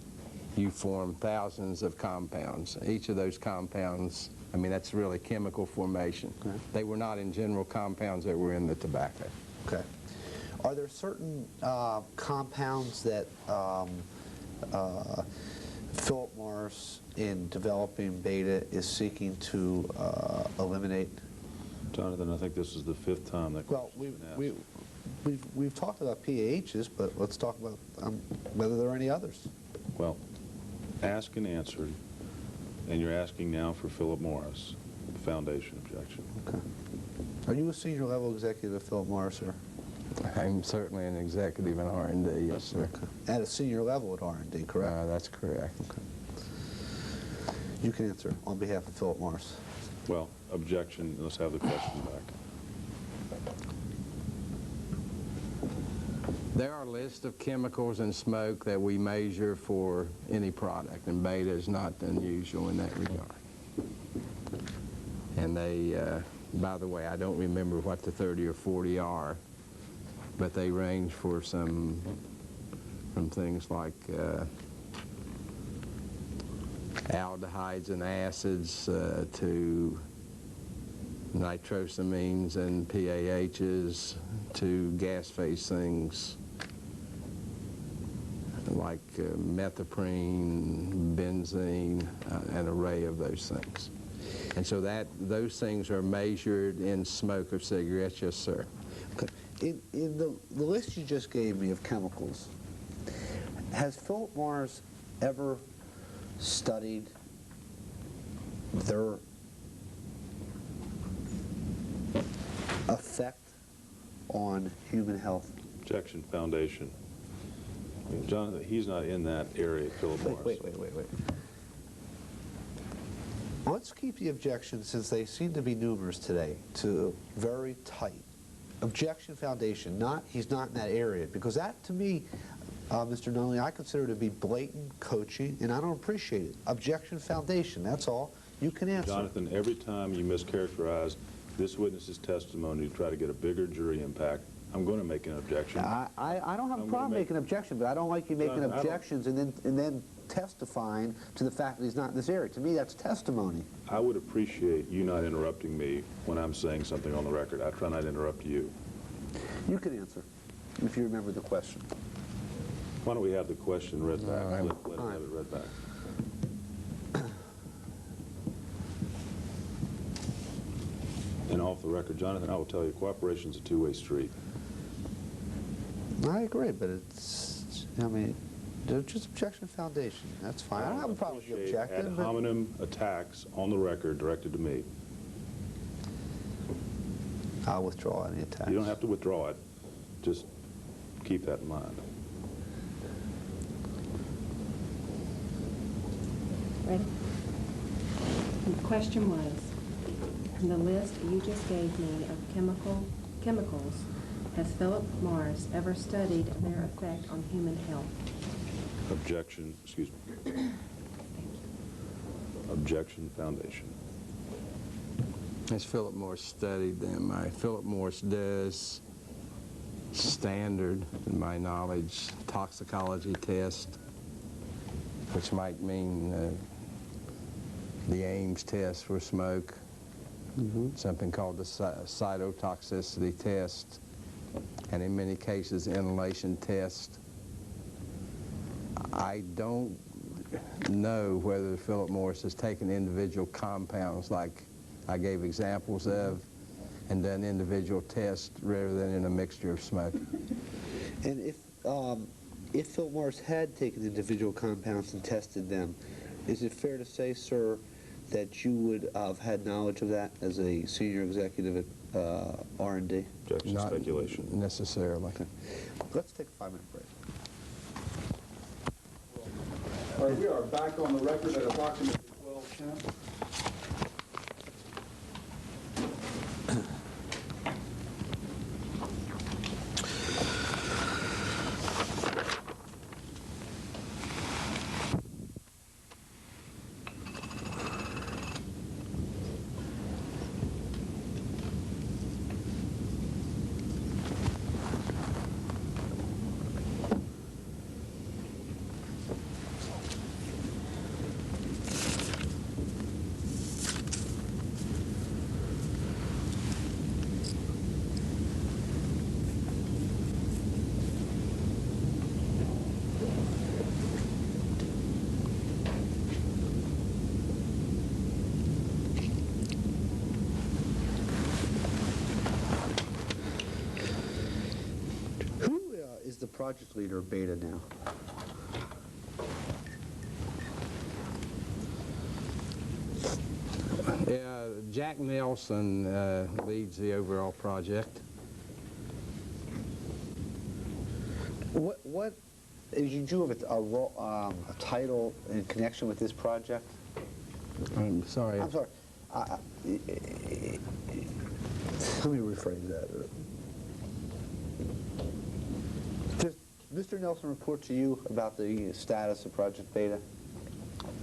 you form thousands of compounds. Each of those compounds, I mean, that's really chemical formation. Okay. They were not in general compounds that were in the tobacco. Okay. Are there certain compounds that Phillip Morris, in developing beta, is seeking to eliminate? Jonathan, I think this is the 5th time that Well, question's been asked. we've talked about PAHs, but let's talk about whether there are any others. Well, asked and answered, and you're asking now for Phillip Morris, Foundation objection. Okay. Are you a senior level executive at Phillip Morris, sir? I'm certainly an executive in R&D, yes, sir. Okay. At a senior level at R&D, correct? That's correct. Okay. You can answer on behalf of Phillip Morris. Well, objection, let's have the question back. There are lists of chemicals in smoke that we measure for any product, and beta is not unusual in that regard. And they, by the way, I don't remember what the 30 or 40 are, but they range from things like aldehydes and acids to nitrosamines and PAHs to gas phase things like methoprene, benzene, an array of those things. And so those things are measured in smoke of cigarettes, yes, sir. Okay. In the list you just gave me of chemicals, has Phillip Morris ever studied their effect on human health? Objection, Foundation. Jonathan, he's not in that area, Phillip Morris. Wait. Let's keep the objections, since they seem to be numerous today, to very tight. Objection, Foundation. He's not in that area, because that, to me, Mr. Nunley, I consider to be blatant coaching, and I don't appreciate it. Objection, Foundation. That's all. You can answer. Jonathan, every time you mischaracterize this witness's testimony to try to get a bigger jury impact, I'm going to make an objection. I don't have a problem making an objection, but I don't like you making objections and then testifying to the fact that he's not in this area. To me, that's testimony. I would appreciate you not interrupting me when I'm saying something on the record. I try not to interrupt you. You can answer, if you remember the question. Why don't we have the question read back? Let All right. have it read back. And off the record, Jonathan, I will tell you, cooperation's a two-way street. I agree, but it's, I mean, just objection, Foundation. That's fine. I don't have a problem with you appreciate objecting. ad but- hominem attacks on the record directed to me. I'll withdraw any attacks. You don't have to withdraw it. Just keep that in mind. Ready? And the question was, in the list you just gave me of chemicals, has Phillip Morris ever studied their effect on human health? Objection, excuse me. Objection, Foundation. As Phillip Morris studied them, Phillip Morris does standard, in my knowledge, toxicology test, which might mean the Ames test for smoke, something called the cytotoxicity test, and in many cases, inhalation test. I don't know whether Phillip Morris has taken individual compounds like I gave examples of and done individual tests rather than in a mixture of smoke. And if Phillip Morris had taken individual compounds and tested them, is it fair to say, sir, that you would have had knowledge of that as a senior executive at R&D? Objection, Not speculation. necessarily. Okay. Let's take a 5-minute break. All right, we are back on the record at approximately 12:10. project leader of Beta now? Jack Nelson leads the overall project. What did you have a title in connection with this project? I'm sorry. I'm sorry. Let me rephrase that. Does Mr. Nelson report to you about the status of Project Beta?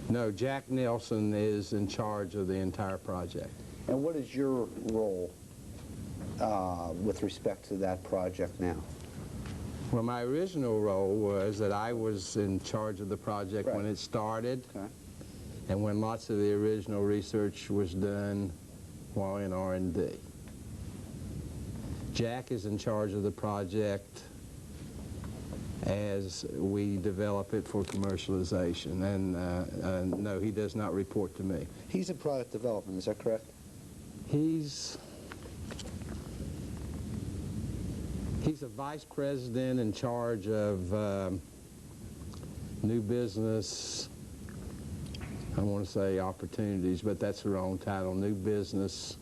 No, Jack Nelson is in charge of the entire project. And what is your role with respect to that project now? Well, my original role was that I was in charge of the project Right. when it started, Okay. and when lots of the original research was done while in R&D. Jack is in charge of the project as we develop it for commercialization, and no, he does not report to me. He's in product development, is that correct? He's a vice president in charge of new business, I want to say opportunities, but that's the wrong title, new business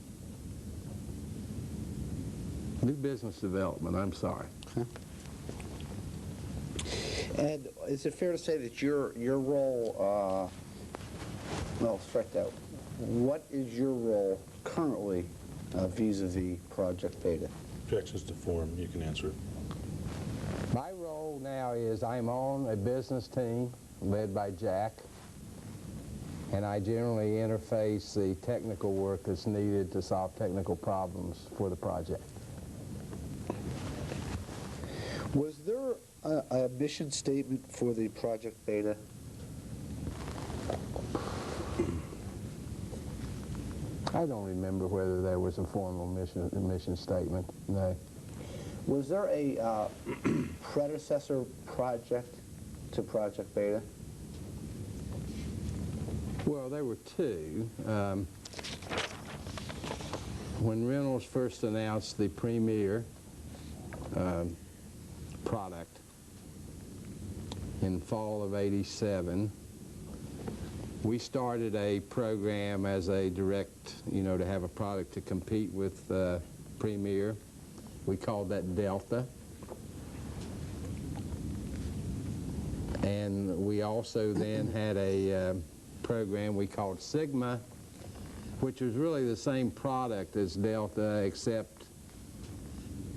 development, I'm sorry. Okay. And is it fair to say that your role, well, strike that. What is your role currently vis-a-vis Project Beta? Objections to form, you can answer it. My role now is I'm on a business team led by Jack, and I generally interface the technical work that's needed to solve technical problems for the project. Was there a mission statement for the Project Beta? I don't remember whether there was a formal mission statement, no. Was there a predecessor project to Project Beta? Well, there were two. When Reynolds first announced the Premier product in fall of '87, we started a program as a direct, to have a product to compete with Premier. We called that Delta. And we also then had a program we called Sigma, which was really the same product as Delta, except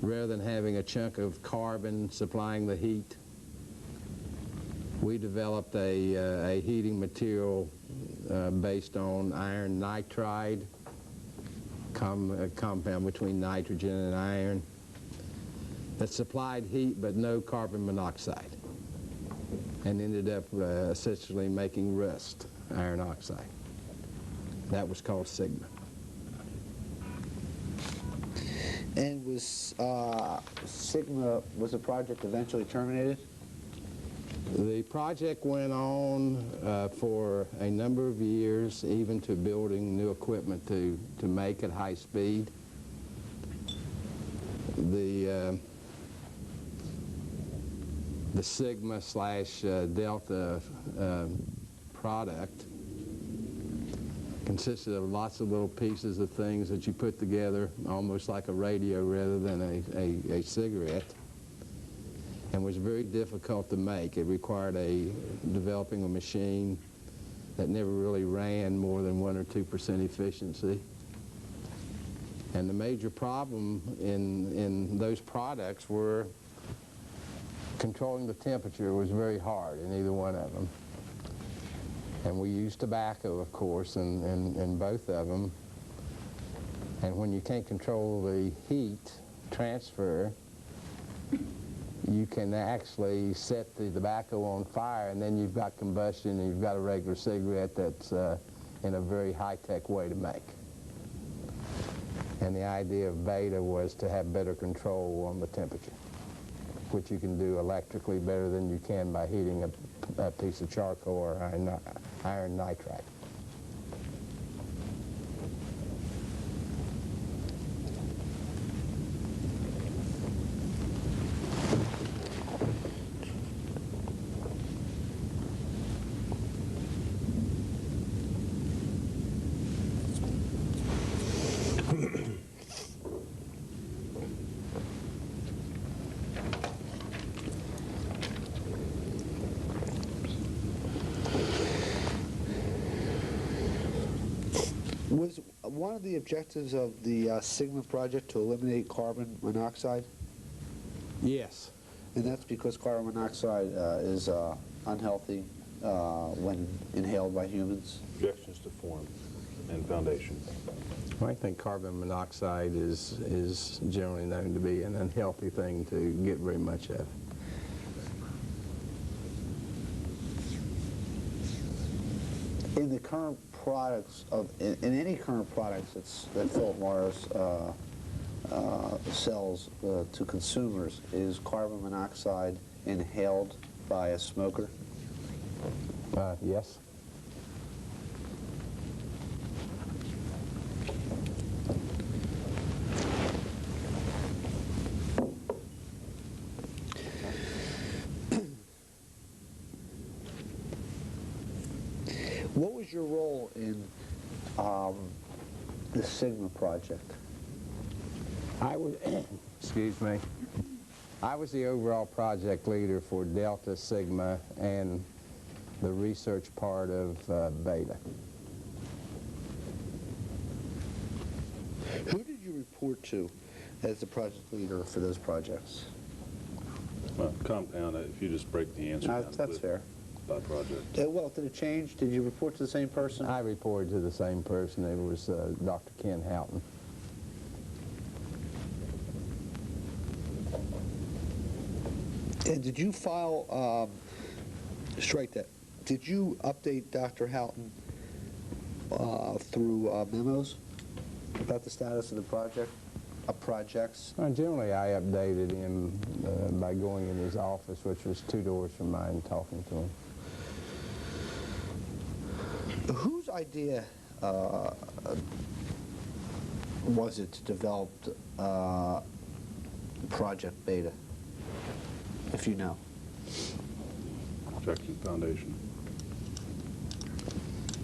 rather than having a chunk of carbon supplying the heat, we developed a heating material based on iron nitride, a compound between nitrogen and iron, that supplied heat but no carbon monoxide, and ended up essentially making rust, iron oxide. That was called Sigma. And was Sigma, was the project eventually terminated? The project went on for a number of years, even to building new equipment to make at high speed. The Sigma/Delta product consisted of lots of little pieces of things that you put together, almost like a radio rather than a cigarette, and was very difficult to make. It required developing a machine that never really ran more than 1 or 2% efficiency. And the major problem in those products were controlling the temperature was very hard in either one of them. And we used tobacco, of course, in both of them. And when you can't control the heat transfer, you can actually set the tobacco on fire, and then you've got combustion, and you've got a regular cigarette that's in a very high-tech way to make. And the idea of Beta was to have better control on the temperature, which you can do electrically better than you can by heating a piece of charcoal or iron nitride. Was one of the objectives of the Sigma project to eliminate carbon monoxide? Yes. And that's because carbon monoxide is unhealthy when inhaled by humans? Objections to form and foundation. I think carbon monoxide is generally known to be an unhealthy thing to get very much of. In the current products in any current products that Phillip Morris sells to consumers, is carbon monoxide inhaled by a smoker? Yes. What was your role in the Sigma project? I was, excuse me, I was the overall project leader for Delta, Sigma, and the research part of Beta. Who did you report to as the project leader for those projects? Well, compound it, if you just break the answer down. That's fair. By project. Well, did it change? Did you report to the same person? I reported to the same person. It was Dr. Ken Houghton. And did you file, strike that, did you update Dr. Houghton through memos about the status of the projects? Generally, I updated him by going in his office, which was 2 doors from mine, and talking to him. Whose idea was it to develop Project Beta, if you know? Objection, foundation.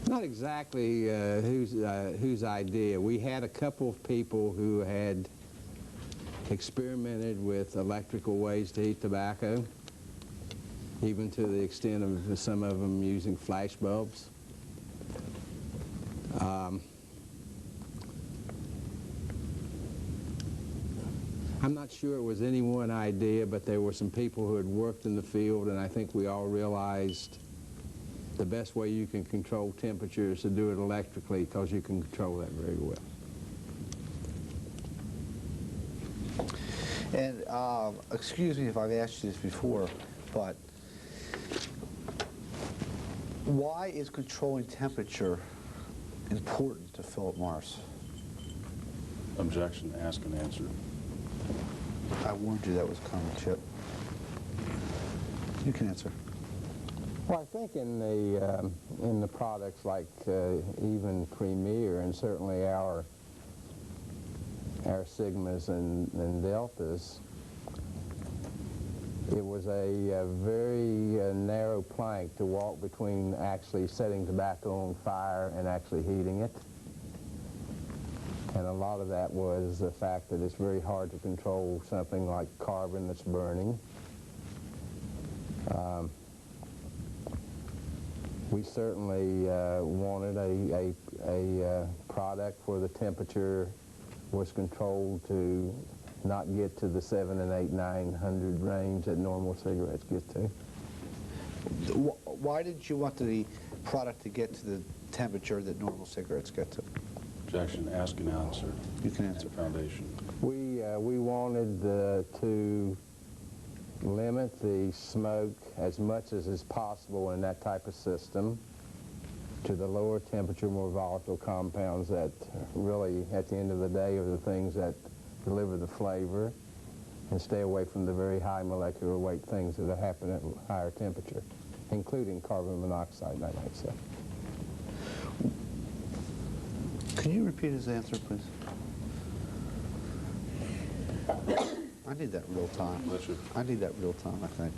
Not exactly whose idea. We had a couple of people who had experimented with electrical ways to heat tobacco, even to the extent of some of them using flash bulbs. I'm not sure it was any one idea, but there were some people who had worked in the field, and I think we all realized the best way you can control temperature is to do it electrically, because you can control that very well. And excuse me if I've asked you this before, but why is controlling temperature important to Phillip Morris? Objection, ask and answer. I warned you that was coming, Chip. You can answer. Well, I think in the products like even Premier, and certainly our Sigmas and Deltas, it was a very narrow plank to walk between actually setting tobacco on fire and actually heating it. And a lot of that was the fact that it's very hard to control something like carbon that's burning. We certainly wanted a product where the temperature was controlled to not get to the 700 and 800, 900 range that normal cigarettes get to. Why did you want the product to get to the temperature that normal cigarettes get to? Objection, ask and answer. You can answer. And foundation. We wanted to limit the smoke as much as is possible in that type of system to the lower temperature, more volatile compounds that really, at the end of the day, are the things that deliver the flavor, and stay away from the very high molecular weight things that happen at higher temperature, including carbon monoxide, I might say. Can you repeat his answer, please? I need that real time. I need that real time, I think.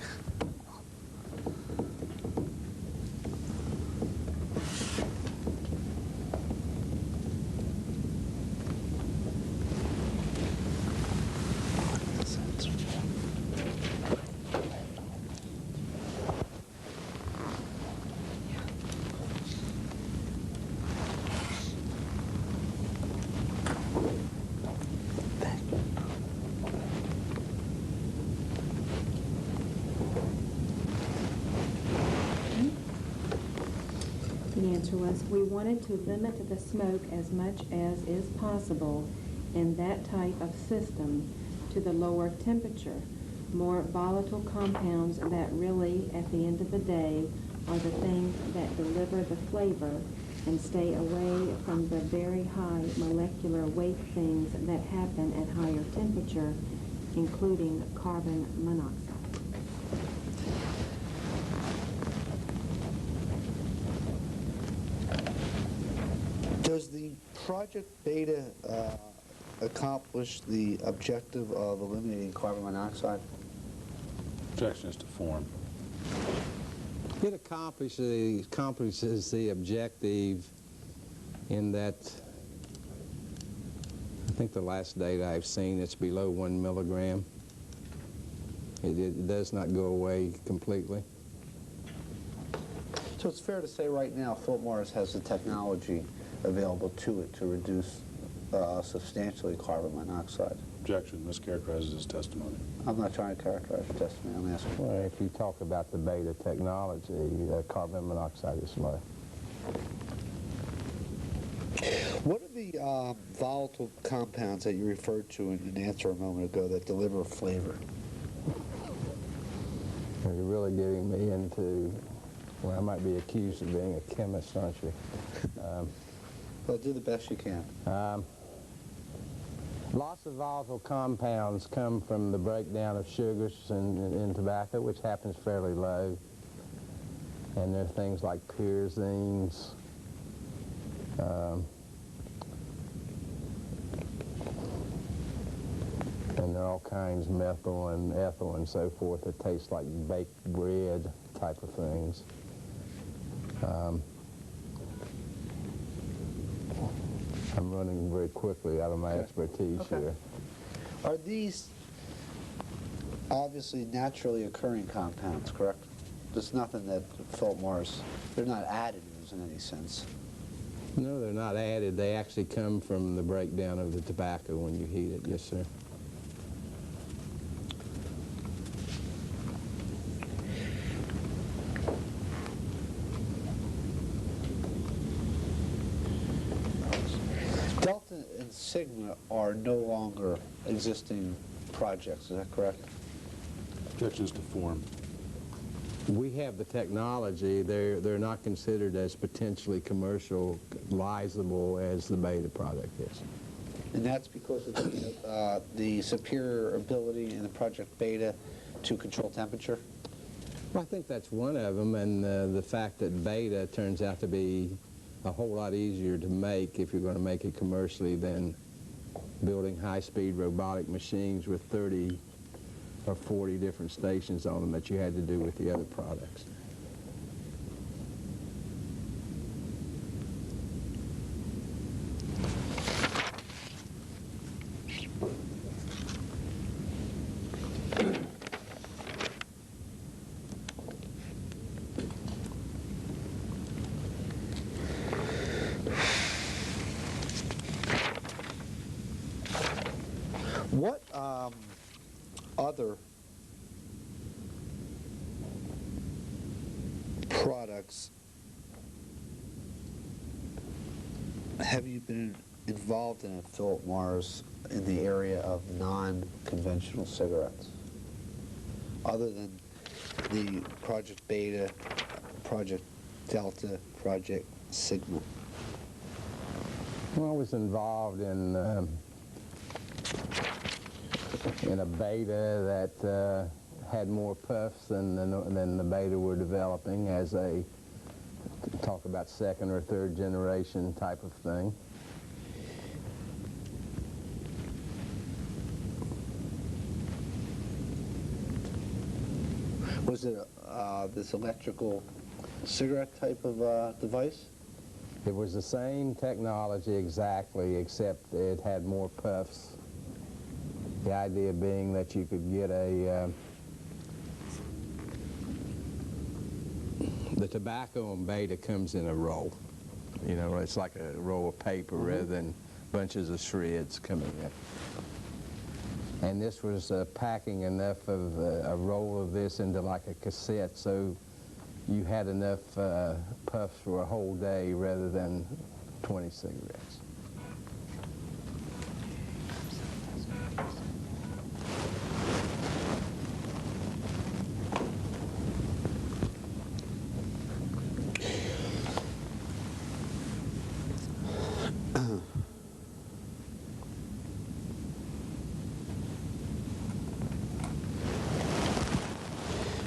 The answer was, we wanted to limit the smoke as much as is possible in that type of system to the lower temperature, more volatile compounds that really, at the end of the day, are the things that deliver the flavor and stay away from the very high molecular weight things that happen at higher temperature, including carbon monoxide. Does the Project Beta accomplish the objective of eliminating carbon monoxide? Objection is to form. It accomplishes the objective in that, I think the last data I've seen, it's below 1 milligram. It does not go away completely. So it's fair to say right now Phillip Morris has the technology available to it to reduce substantially carbon monoxide. Objection mischaracterizes his testimony. I'm not trying to characterize your testimony, I'm asking. Well, if you talk about the beta technology, carbon monoxide is low. What are the volatile compounds that you referred to in an answer a moment ago that deliver flavor? You're really getting me into, well, I might be accused of being a chemist, aren't you? Well, do the best you can. Lots of volatile compounds come from the breakdown of sugars in tobacco, which happens fairly low. And there are things like pyrazines, and there are all kinds, methyl and ethyl and so forth, that taste like baked bread type of things. I'm running very quickly out of my expertise here. Are these obviously naturally occurring compounds, correct? There's nothing that Phillip Morris, they're not additives in any sense. No, they're not added. They actually come from the breakdown of the tobacco when you heat it. Yes, sir. Delta and Sigma are no longer existing projects, is that correct? Objection is to form. We have the technology. They're not considered as potentially commercializable as the beta product is. And that's because of the superior ability in the Project Beta to control temperature? Well, I think that's one of them, and the fact that beta turns out to be a whole lot easier to make if you're going to make it commercially than building high-speed robotic machines with 30 or 40 different stations on them that you had to do with the other products. What other products have you been involved in at Phillip Morris in the area of non-conventional cigarettes? Other than the Project Beta, Project Delta, Project Sigma? Well, I was involved in a beta that had more puffs than the beta we're developing as a, talk about second or third generation type of thing. Was it this electrical cigarette type of device? It was the same technology exactly, except it had more puffs. The idea being that you could get the tobacco on beta comes in a roll. You know, it's like a roll of paper rather than bunches of shreds coming in. And this was packing enough of a roll of this into like a cassette, so you had enough puffs for a whole day rather than 20 cigarettes.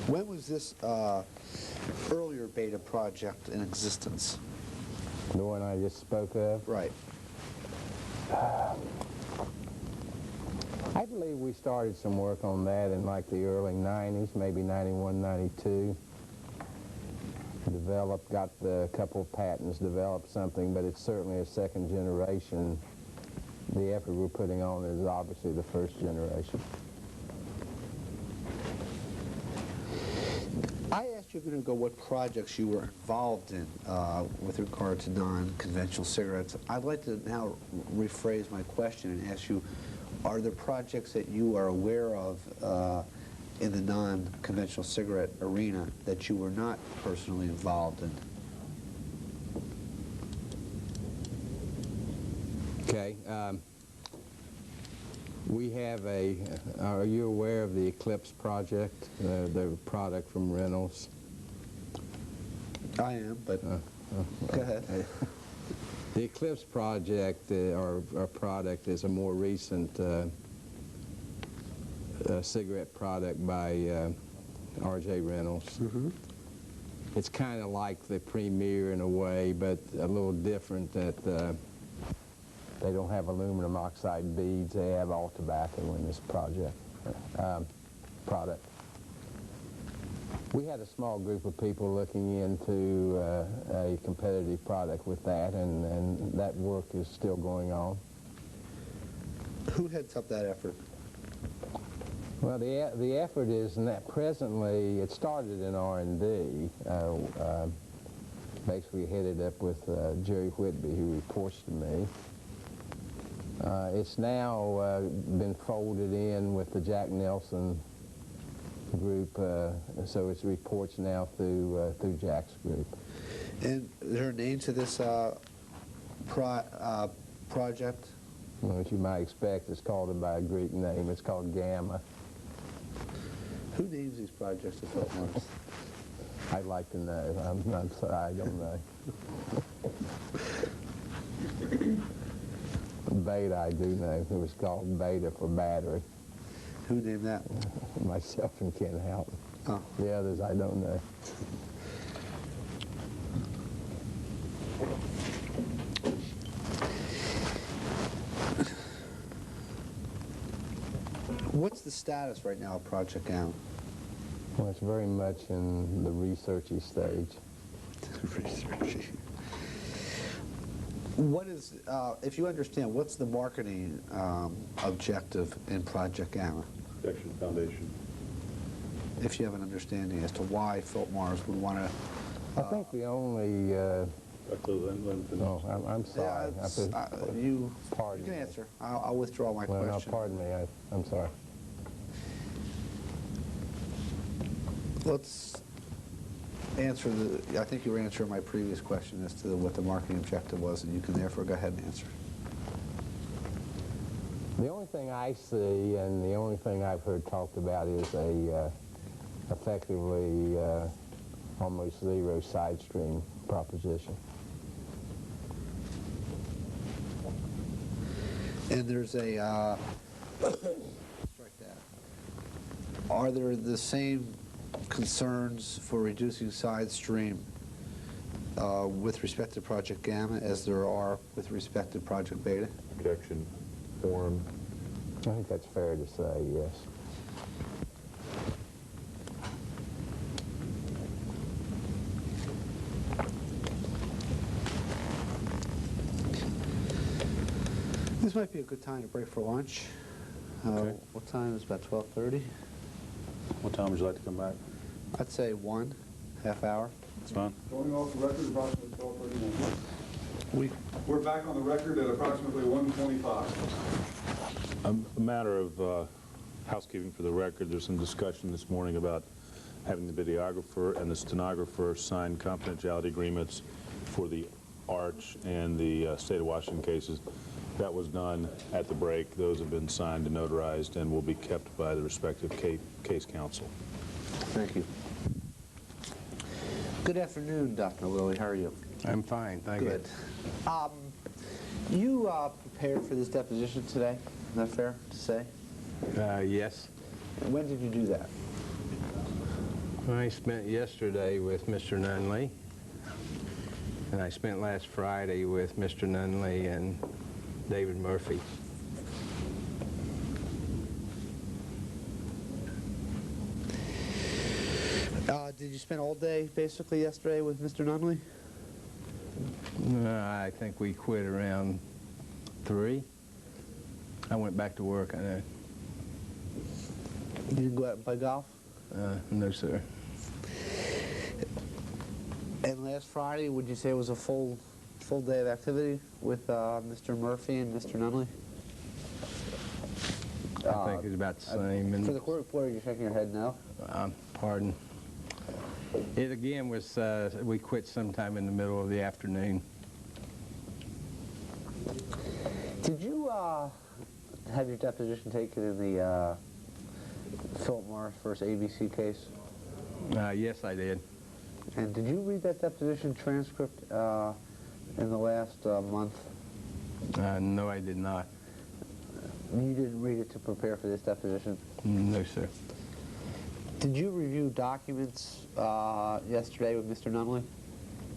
When was this earlier beta project in existence? The one I just spoke of? Right. I believe we started some work on that in like the early 90s, maybe 91, 92. Got a couple of patents, developed something, but it's certainly a second generation. The effort we're putting on is obviously the first generation. I asked you a minute ago what projects you were involved in with regard to non-conventional cigarettes. I'd like to now rephrase my question and ask you, are there projects that you are aware of in the non-conventional cigarette arena that you were not personally involved in? Okay. We have are you aware of the Eclipse project, the product from Reynolds? I am, but go ahead. The Eclipse project, or product, is a more recent cigarette product by R.J. Reynolds. Mm-hmm. It's kind of like the Premier in a way, but a little different that they don't have aluminum oxide beads. They have all tobacco in this product. We had a small group of people looking into a competitive product with that, and that work is still going on. Who heads up that effort? Well, the effort is that presently it started in R&D, basically headed up with Jerry Whitby, who reports to me. It's now been folded in with the Jack Nelson group, so it reports now through Jack's group. And is there a name to this project? Well, as you might expect, it's called by a Greek name. It's called Gamma. Who names these projects at Phillip Morris? I'd like to know. I'm sorry, I don't know. Beta, I do know. It was called Beta for battery. Who named that? Myself and Ken Houghton. Oh. The others I don't know. What's the status right now of Project Gamma? Well, it's very much in the researchy stage. Researchy. What is, if you understand, what's the marketing objective in Project Gamma? Protection Foundation. If you have an understanding as to why Phillip Morris would want to... I think the only... no, I'm sorry. Yeah, you Pardon can me. answer. I'll withdraw my Well, question. no, pardon me. I'm sorry. Let's answer I think you were answering my previous question as to what the marketing objective was, and you can therefore go ahead and answer. The only thing I see, and the only thing I've heard talked about, is a effectively almost zero side stream proposition. And there's a, strike that. Are there the same concerns for reducing side stream with respect to Project Gamma as there are with respect to Project Beta? Protection Forum. I think that's fair to say, yes. This might be a good time to break for lunch. Okay. What time is it? About 12:30? What time would you like to come back? I'd say 1 half hour. That's fine. Going off the record, approximately 12:31. We're back on the record at approximately 1:25. A matter of housekeeping for the record, there's some discussion this morning about having the videographer and the stenographer sign confidentiality agreements for the Arch and the State of Washington cases. That was done at the break. Those have been signed and notarized and will be kept by the respective case counsel. Thank you. Good afternoon, Dr. Lilly. How are you? I'm fine, thank you. Good. You prepared for this deposition today. Is that fair to say? Yes. When did you do that? I spent yesterday with Mr. Nunley, and I spent last Friday with Mr. Nunley and David Murphy. Did you spend all day basically yesterday with Mr. Nunley? I think we quit around 3. I went back to work, I know. You didn't go out and play golf? No, sir. And last Friday, would you say it was a full day of activity with Mr. Murphy and Mr. Nunley? I think it's about the same. And For the court reporter, you're shaking your head no? pardon. It again was, we quit sometime in the middle of the afternoon. Did you have your deposition taken in the Phillip Morris versus ABC case? Yes, I did. And did you read that deposition transcript in the last month? No, I did not. You didn't read it to prepare for this deposition? No, sir. Did you review documents yesterday with Mr. Nunley?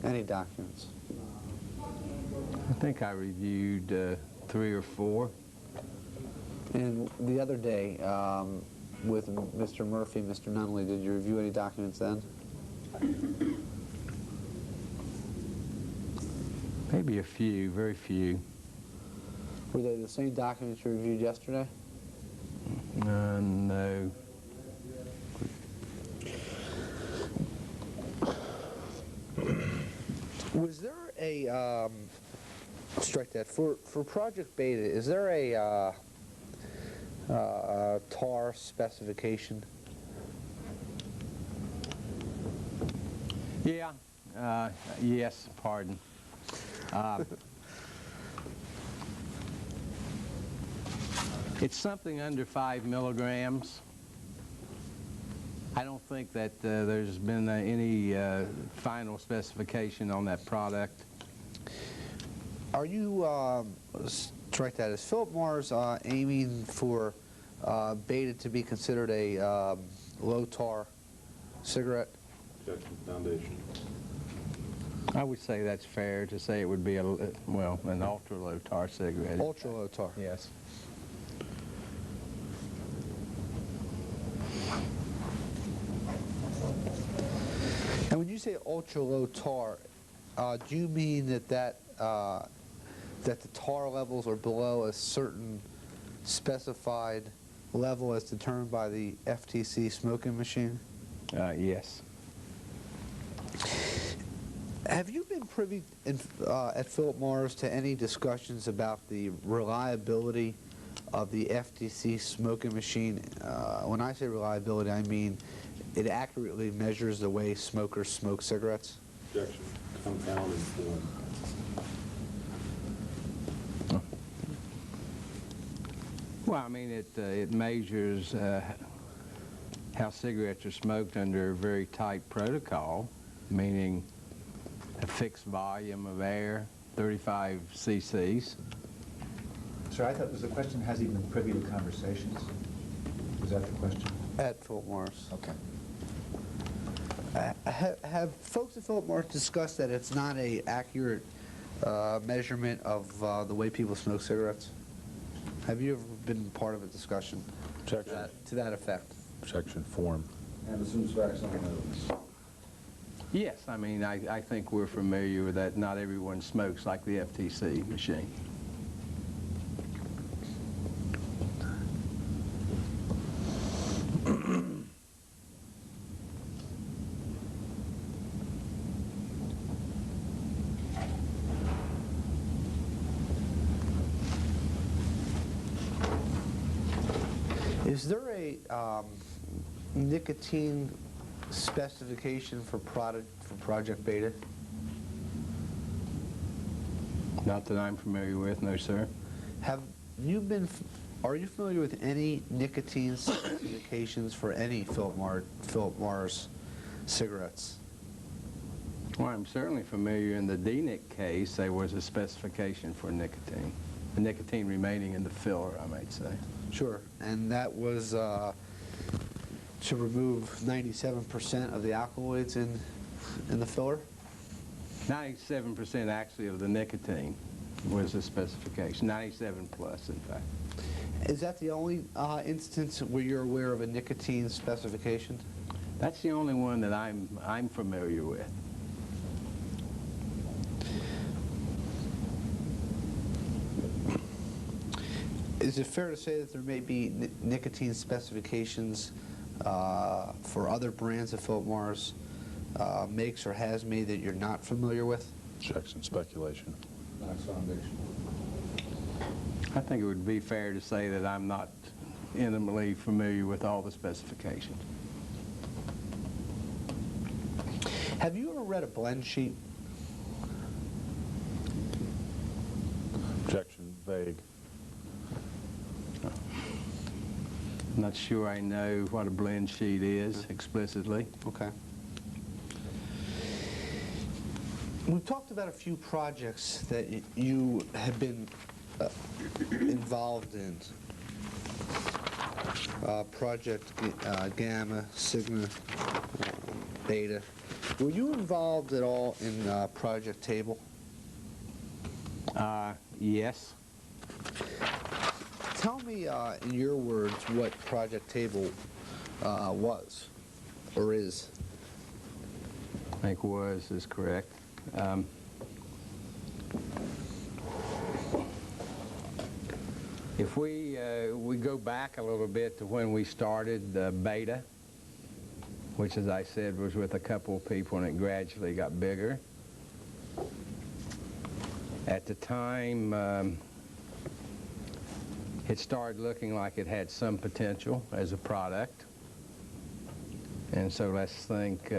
Any documents? I think I reviewed 3 or 4. And the other day, with Mr. Murphy and Mr. Nunley, did you review any documents then? Maybe a few, very few. Were they the same documents you reviewed yesterday? No. Was there a, strike that, for Project Beta, is there a tar specification? Yeah. Yes, pardon. It's something under 5 milligrams. I don't think that there's been any final specification on that product. Are you, strike that, is Phillip Morris aiming for Beta to be considered a low-tar cigarette? Objection, Foundation. I would say that's fair to say it would be well, an ultra-low tar cigarette. Ultra-low tar. Yes. And when you say ultra-low tar, do you mean that that the tar levels are below a certain specified level as determined by the FTC smoking machine? Yes. Have you been privy at Phillip Morris to any discussions about the reliability of the FTC smoking machine? When I say reliability, I mean it accurately measures the way smokers smoke cigarettes? Objection, compound and form. Well, I mean, it measures how cigarettes are smoked under a very tight protocol, meaning a fixed volume of air, 35 cc's. Sir, I thought was the question, has he been privy to conversations? Was that the question? At Phillip Morris. Okay. Have folks at Phillip Morris discussed that it's not an accurate measurement of the way people smoke cigarettes? Have you ever been part of a discussion Objection. to that effect? Objection, form. And assumes facts on evidence. Yes, I mean, I think we're familiar with that. Not everyone smokes like the FTC machine. Is there a nicotine specification for Project Beta? Not that I'm familiar with, no, sir. Are you familiar with any nicotine specifications for any Phillip Morris cigarettes? Well, I'm certainly familiar in the DNIC case, there was a specification for nicotine. The nicotine remaining in the filler, I might say. Sure. And that was to remove 97% of the alkaloids in the filler? 97% actually of the nicotine was the specification, 97 plus, in fact. Is that the only instance where you're aware of a nicotine specification? That's the only one that I'm familiar with. Is it fair to say that there may be nicotine specifications for other brands that Phillip Morris makes or has made that you're not familiar with? Objection, speculation. Max Foundation. I think it would be fair to say that I'm not intimately familiar with all the specifications. Have you ever read a blend sheet? Objection, vague. I'm not sure I know what a blend sheet is explicitly. Okay. We've talked about a few projects that you have been involved in. Project Gamma, Sigma, Beta. Were you involved at all in Project Table? Yes. Tell me, in your words, what Project Table was or is. I think was is correct. If we go back a little bit to when we started Beta, which, as I said, was with a couple of people, and it gradually got bigger. At the time, it started looking like it had some potential as a product. And so let's think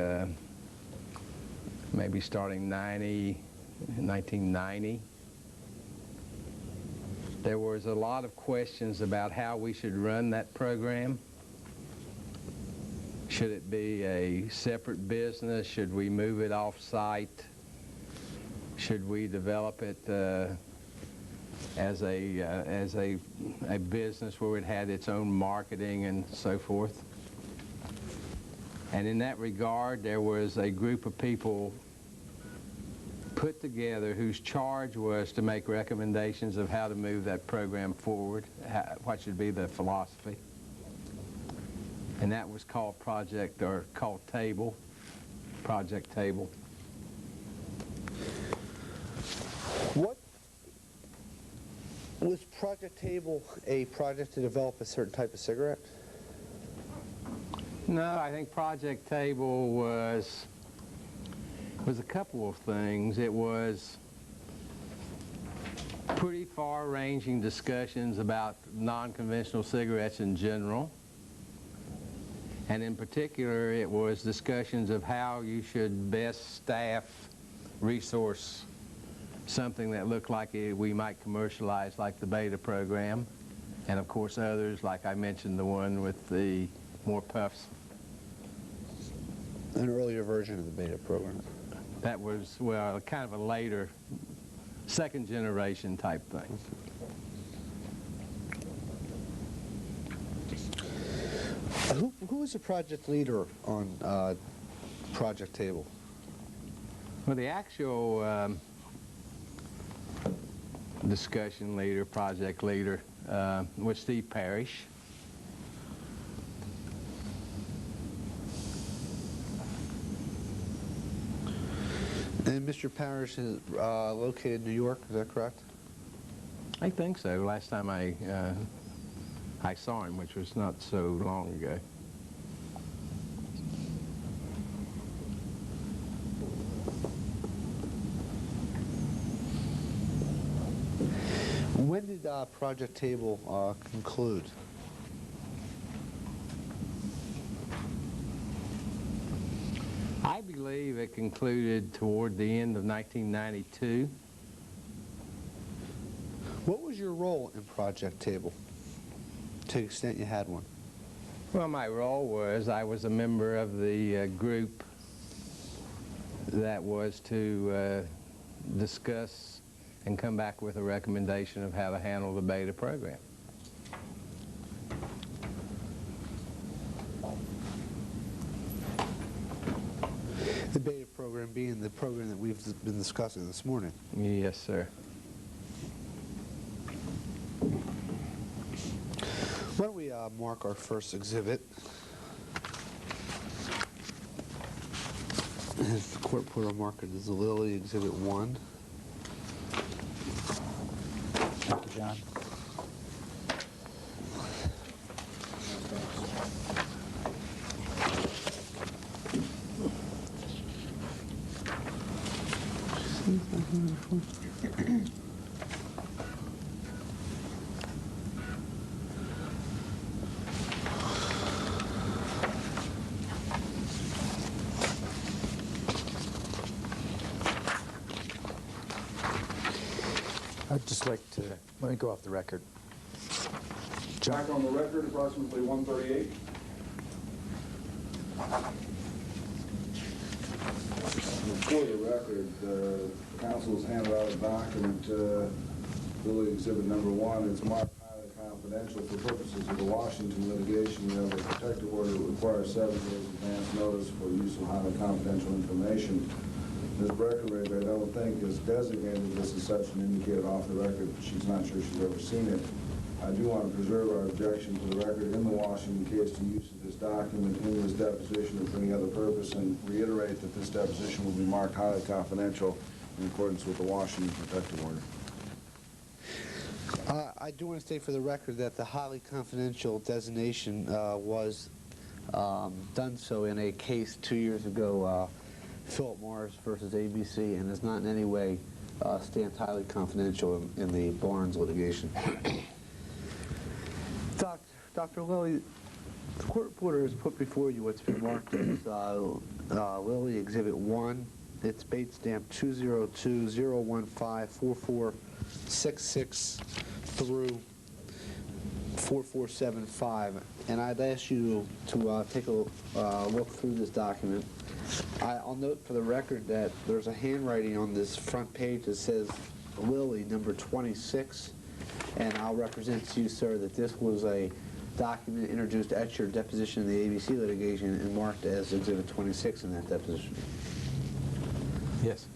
maybe starting 1990. There was a lot of questions about how we should run that program. Should it be a separate business? Should we move it off-site? Should we develop it as a business where it had its own marketing and so forth? And in that regard, there was a group of people put together whose charge was to make recommendations of how to move that program forward, what should be the philosophy. And that was called Project Table. What was Project Table a project to develop a certain type of cigarette? No, I think Project Table was a couple of things. It was pretty far-ranging discussions about non-conventional cigarettes in general. And in particular, it was discussions of how you should best staff, resource something that looked like we might commercialize, like the Beta program. And of course others, like I mentioned, the one with the more puffs. An earlier version of the Beta program. That was, well, kind of a later, second generation type thing. Who was the project leader on Project Table? Well, the actual discussion leader, project leader, was Steve Parrish. And Mr. Parrish is located in New York, is that correct? I think so. Last time I saw him, which was not so long ago. When did Project Table conclude? believe it concluded toward the end of 1992. What was your role in Project Table, to the extent you had one? Well, my role was I was a member of the group that was to discuss and come back with a recommendation of how to handle the beta program. The beta program being the program that we've been discussing this morning. Yes, sir. Why don't we mark our first exhibit? The court reporter marked it as Lilly Exhibit 1. Thank you, John. I'd just like to, let me go off the record. Back on the record, approximately 1:38. For the record, council has handed out a document, Lilly Exhibit Number 1. It's marked highly confidential for purposes of the Washington litigation. We have a protective order that requires 7 days advance notice for use of highly confidential information. Ms. Breckenridge, I don't think, has designated this as such and indicated off the record that she's not sure she's ever seen it. I do want to preserve our objection to the record in the Washington case to use of this document in this deposition or for any other purpose, and reiterate that this deposition will be marked highly confidential in accordance with the Washington protective order. I do want to state for the record that the highly confidential designation was done so in a case 2 years ago, Phillip Morris versus ABC, and is not in any way stamped highly confidential in the Barnes litigation. Dr. Lilly, the court reporter has put before you what's been marked as Lilly Exhibit 1. It's bait stamp 202-015-4466 through 4475. And I'd ask you to take a look through this document. I'll note for the record that there's a handwriting on this front page that says Lilly number 26, and I'll represent to you, sir, that this was a document introduced at your deposition in the ABC litigation and marked as Exhibit 26 in that deposition. Yes.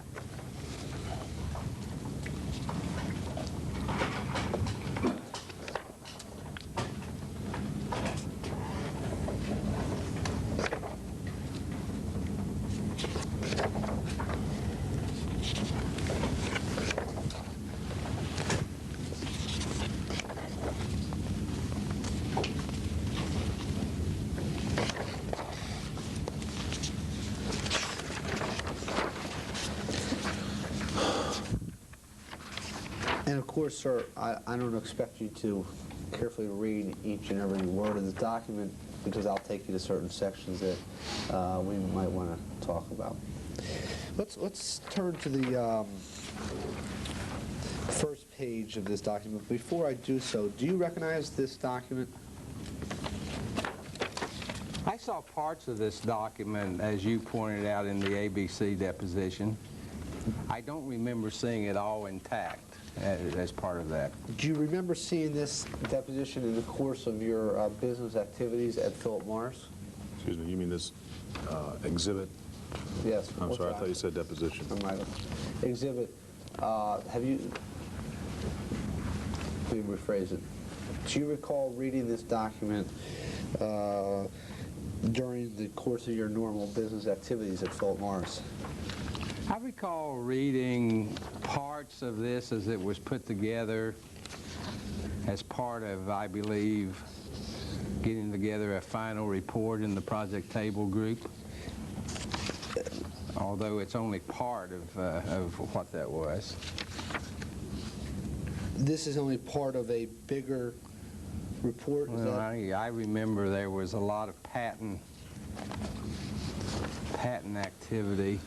And of course, sir, I don't expect you to carefully read each and every word of the document, because I'll take you to certain sections that we might want to talk about. Let's turn to the first page of this document. Before I do so, do you recognize this document? I saw parts of this document, as you pointed out, in the ABC deposition. I don't remember seeing it all intact as part of that. Do you remember seeing this deposition in the course of your business activities at Phillip Morris? Excuse me, you mean this exhibit? Yes. I'm sorry, I thought you said deposition. I might have. Exhibit, have you, let me rephrase it. Do you recall reading this document during the course of your normal business activities at Phillip Morris? I recall reading parts of this as it was put together as part of, I believe, getting together a final report in the Project Table group, although it's only part of what that was. This is only part of a bigger report? Well, I remember there was a lot of patent patent activity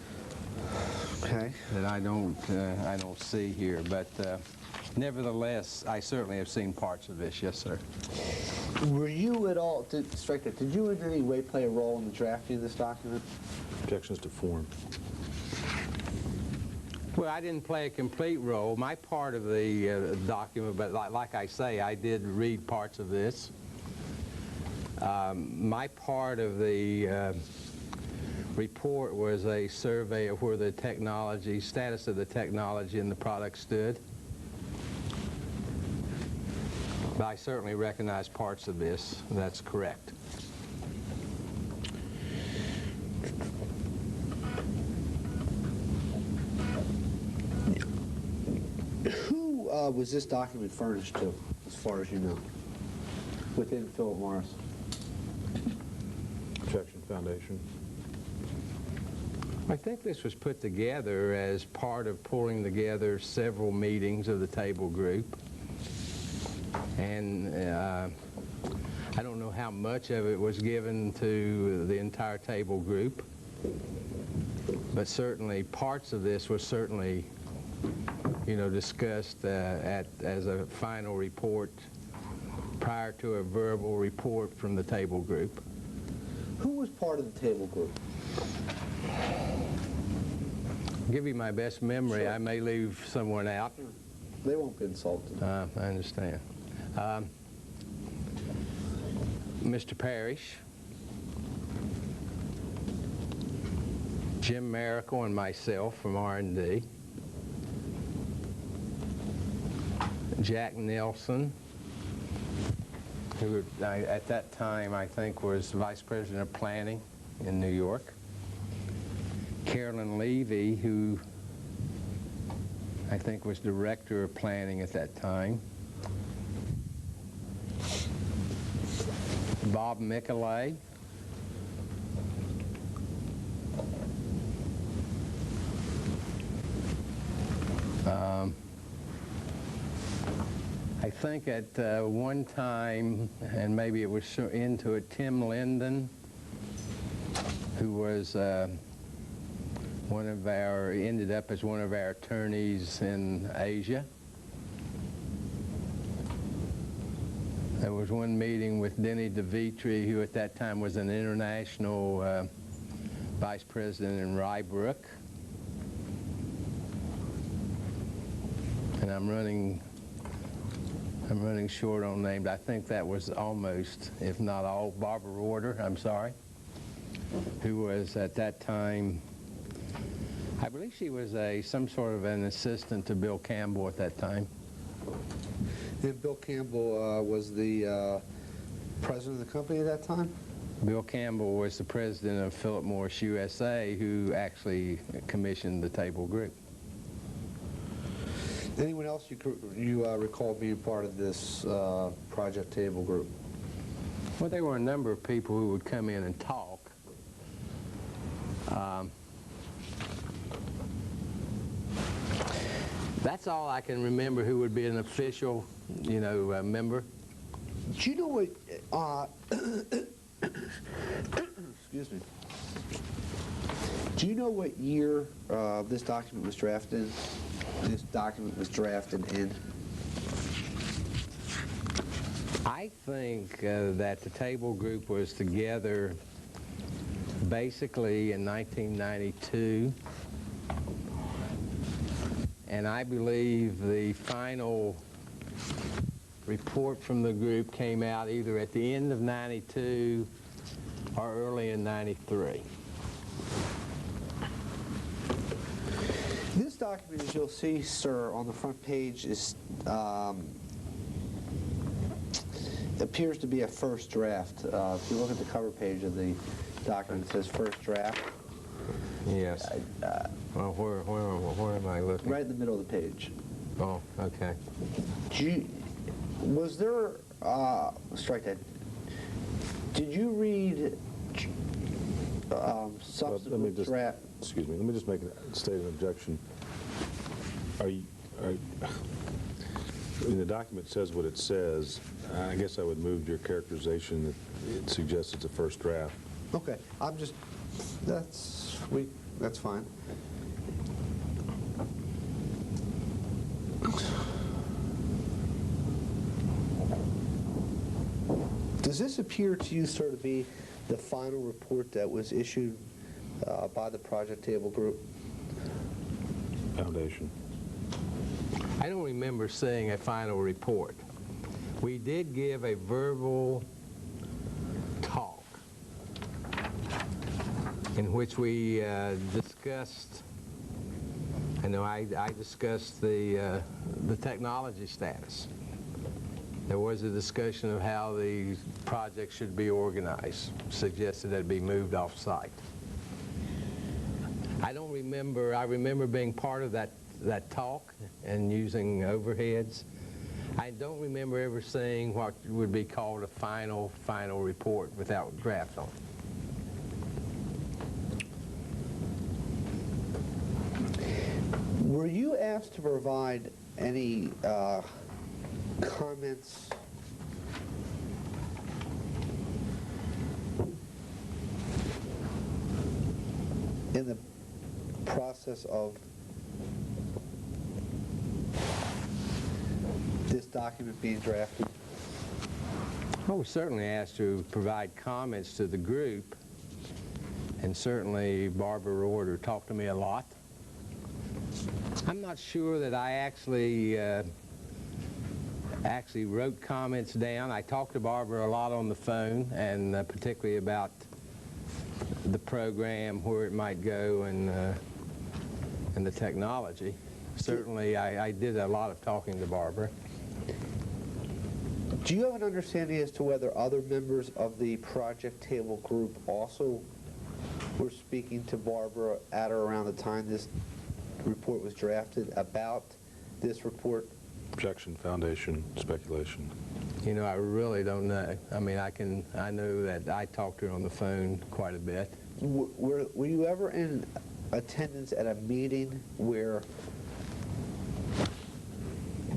Okay. that I don't see here, but nevertheless, I certainly have seen parts of this. Yes, sir. Were you at all, Stryker, did you in any way play a role in the drafting of this document? Objections to form. Well, I didn't play a complete role. My part of the document, but like I say, I did read parts of this. My part of the report was a survey of where the status of the technology and the product stood. But I certainly recognize parts of this. That's correct. Who was this document furnished to, as far as you know, within Phillip Morris? Objection, Foundation. I think this was put together as part of pulling together several meetings of the table group. And I don't know how much of it was given to the entire table group, but certainly parts of this was certainly, discussed as a final report prior to a verbal report from the table group. Who was part of the table group? I'll give you my best memory. Sure. I may leave someone out. They won't be insulted. I understand. Mr. Parrish, Jim Miracle, and myself from R&D, Jack Nelson, who at that time I think was Vice President of Planning in New York, Carolyn Levy, who I think was Director of Planning at that time, Bob Michelet, I think at one time, and maybe it was into it, Tim Linden, who was ended up as one of our attorneys in Asia. There was one meeting with Denny DeVitri, who at that time was an international vice president in Rybrook. And I'm running short on names. I think that was almost, if not all, Barbara Order, I'm sorry, who was at that time, I believe she was some sort of an assistant to Bill Campbell at that time. And Bill Campbell was the president of the company at that time? Bill Campbell was the president of Phillip Morris USA, who actually commissioned the table group. Anyone else you recall being part of this project table group? Well, there were a number of people who would come in and talk. That's all I can remember who would be an official, member. Do you know what, excuse me. Do you know what year this document was drafted in? I think that the table group was together basically in 1992. And I believe the final report from the group came out either at the end of 92 or early in 93. This document, as you'll see, sir, on the front page is appears to be a first draft. If you look at the cover page of the document, it says first draft. Yes. Well, where am I looking? Right in the middle of the page. Oh, okay. Was there, strike that, did you read subsequent draft? Excuse me, let me just make a state of objection. The document says what it says. I guess I would move your characterization that it suggests it's a first draft. Okay, I'm just That's fine. Does this appear to you, sir, to be the final report that was issued by the Project Table Group? Foundation. I don't remember seeing a final report. We did give a verbal talk in which we discussed, I discussed the technology status. There was a discussion of how the project should be organized, suggested that it be moved off-site. I remember being part of that talk and using overheads. I don't remember ever seeing what would be called a final report without draft on it. Were you asked to provide any comments in the process of this document being drafted? Well, we certainly asked to provide comments to the group, and certainly Barbara Roeder talked to me a lot. I'm not sure that I actually wrote comments down. I talked to Barbara a lot on the phone, and particularly about the program, where it might go, and the technology. Certainly, I did a lot of talking to Barbara. Do you have an understanding as to whether other members of the Project Table Group also were speaking to Barbara at or around the time this report was drafted about this report? Objection, foundation, speculation. You know, I really don't know. I mean, I know that I talked to her on the phone quite a bit. Were you ever in attendance at a meeting where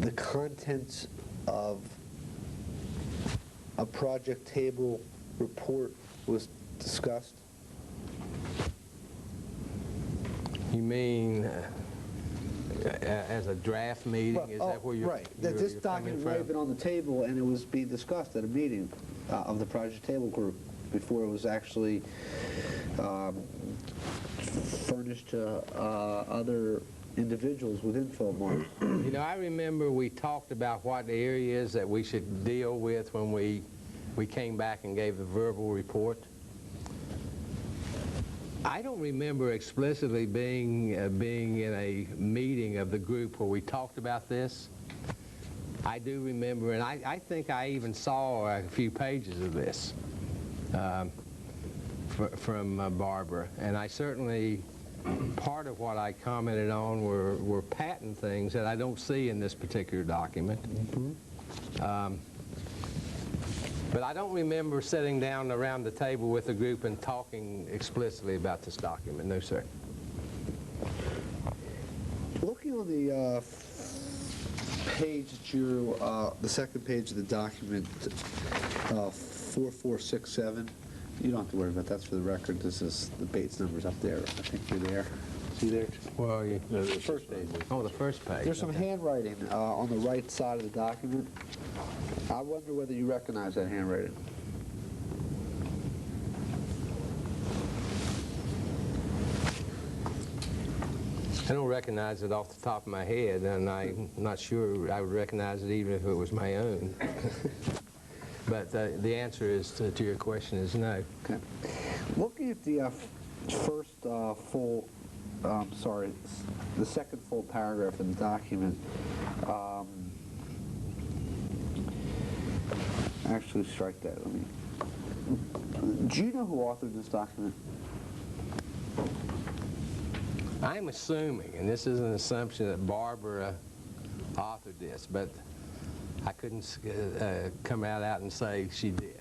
the contents of a Project Table report was discussed? You mean as a draft meeting? Is that where you're right. This you're document coming might have from? been on the table, and it was being discussed at a meeting of the Project Table Group before it was actually furnished to other individuals within Phillip Morris. You know, I remember we talked about what areas that we should deal with when we came back and gave the verbal report. I don't remember explicitly being in a meeting of the group where we talked about this. I do remember, and I think I even saw a few pages of this from Barbara, and I certainly, part of what I commented on were patent things that I don't see in this particular document. Mm-hmm. But I don't remember sitting down around the table with the group and talking explicitly about this document. No, sir. Looking on the page that you're, the second page of the document, 4467, you don't have to worry about that. That's for the record. This is the Bates numbers up there. I think you're there. See there? Well, the first page. Oh, the first page. There's some handwriting on the right side of the document. I wonder whether you recognize that handwriting. I don't recognize it off the top of my head, and I'm not sure I would recognize it even if it was my own. But the answer is to your question is no. Okay. Looking at the first full, sorry, the second full paragraph in the document, actually strike that. Do you know who authored this document? I'm assuming, and this is an assumption, that Barbara authored this, but I couldn't come out and say she did.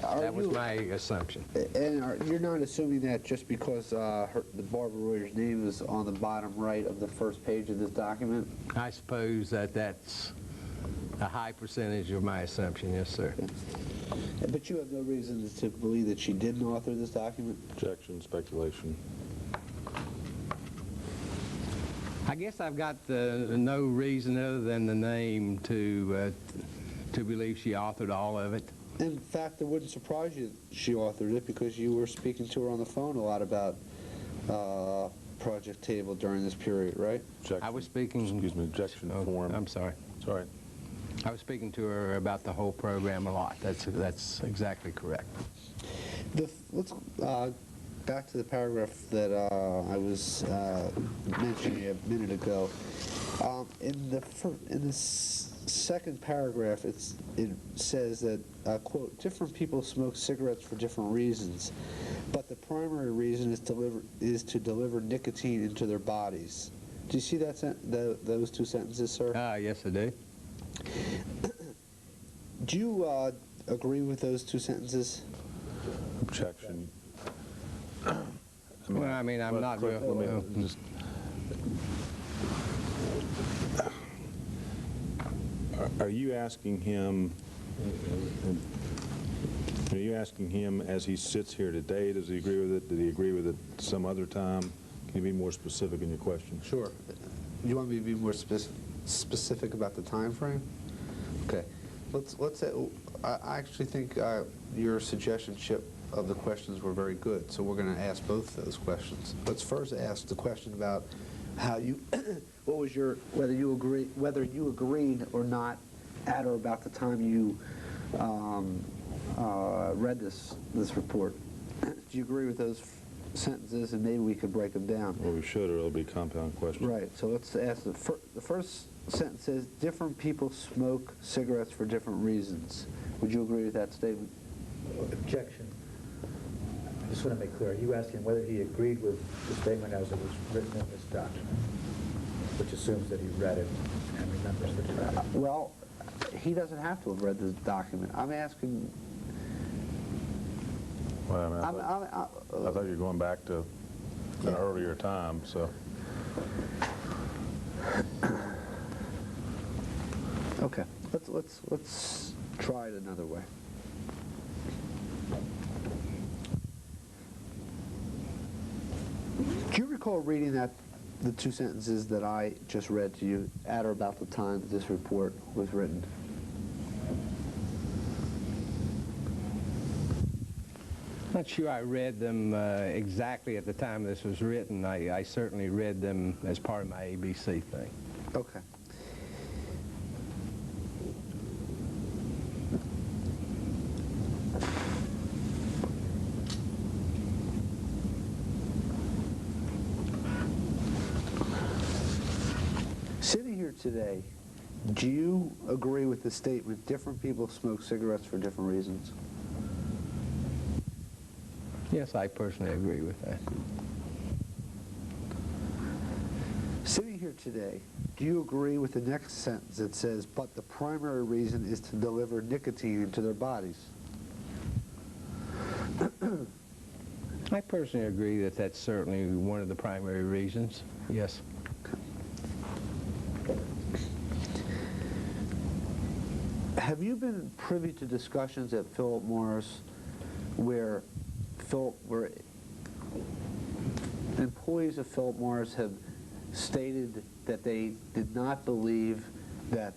That was my assumption. And you're not assuming that just because the Barbara Roeder's name is on the bottom right of the first page of this document? I suppose that's A high percentage of my assumption, yes, sir. But you have no reason to believe that she didn't author this document? Objection, speculation. I guess I've got no reason other than the name to believe she authored all of it. In fact, it wouldn't surprise you that she authored it because you were speaking to her on the phone a lot about Project Table during this period, right? I was speaking... Excuse me, objection form. I'm sorry. Sorry. I was speaking to her about the whole program a lot. That's exactly correct. Let's back to the paragraph that I was mentioning a minute ago. In the second paragraph, it says that, quote, different people smoke cigarettes for different reasons, but the primary reason is to deliver nicotine into their bodies. Do you see those two sentences, sir? Yes, I do. Do you agree with those two sentences? Objection. Well, I mean, I'm not real... Let me just... Are you asking him... Are you asking him as he sits here today, does he agree with it? Did he agree with it some other time? Can you be more specific in your question? Sure. You want me to be more specific about the time frame? Okay. Let's say, I actually think your suggestion, Chip, of the questions were very good, so we're going to ask both of those questions. Let's first ask the question about how you, what was your, whether you agreed or not at or about the time you read this report. Do you agree with those sentences, and maybe we could break them down? Well, we should, or it'll be a compound question. Right, so let's ask the first sentence says, different people smoke cigarettes for different reasons. Would you agree with that statement? Objection. I just want to make clear, are you asking whether he agreed with the statement as it was written in this document, which assumes that he read it and remembers that he read it? Well, he doesn't have to have read the document. I'm asking... Well, I mean, I thought you were going back to an earlier time, so... Okay, let's try it another way. Do you recall reading the two sentences that I just read to you at or about the time that this report was written? Not sure I read them exactly at the time this was written. I certainly read them as part of my ABC thing. Okay. Sitting here today, do you agree with the statement, different people smoke cigarettes for different reasons? Yes, I personally agree with that. Sitting here today, do you agree with the next sentence that says, but the primary reason is to deliver nicotine into their bodies? I personally agree that that's certainly one of the primary reasons, yes. Have you been privy to discussions at Phillip Morris where employees of Phillip Morris have stated that they did not believe that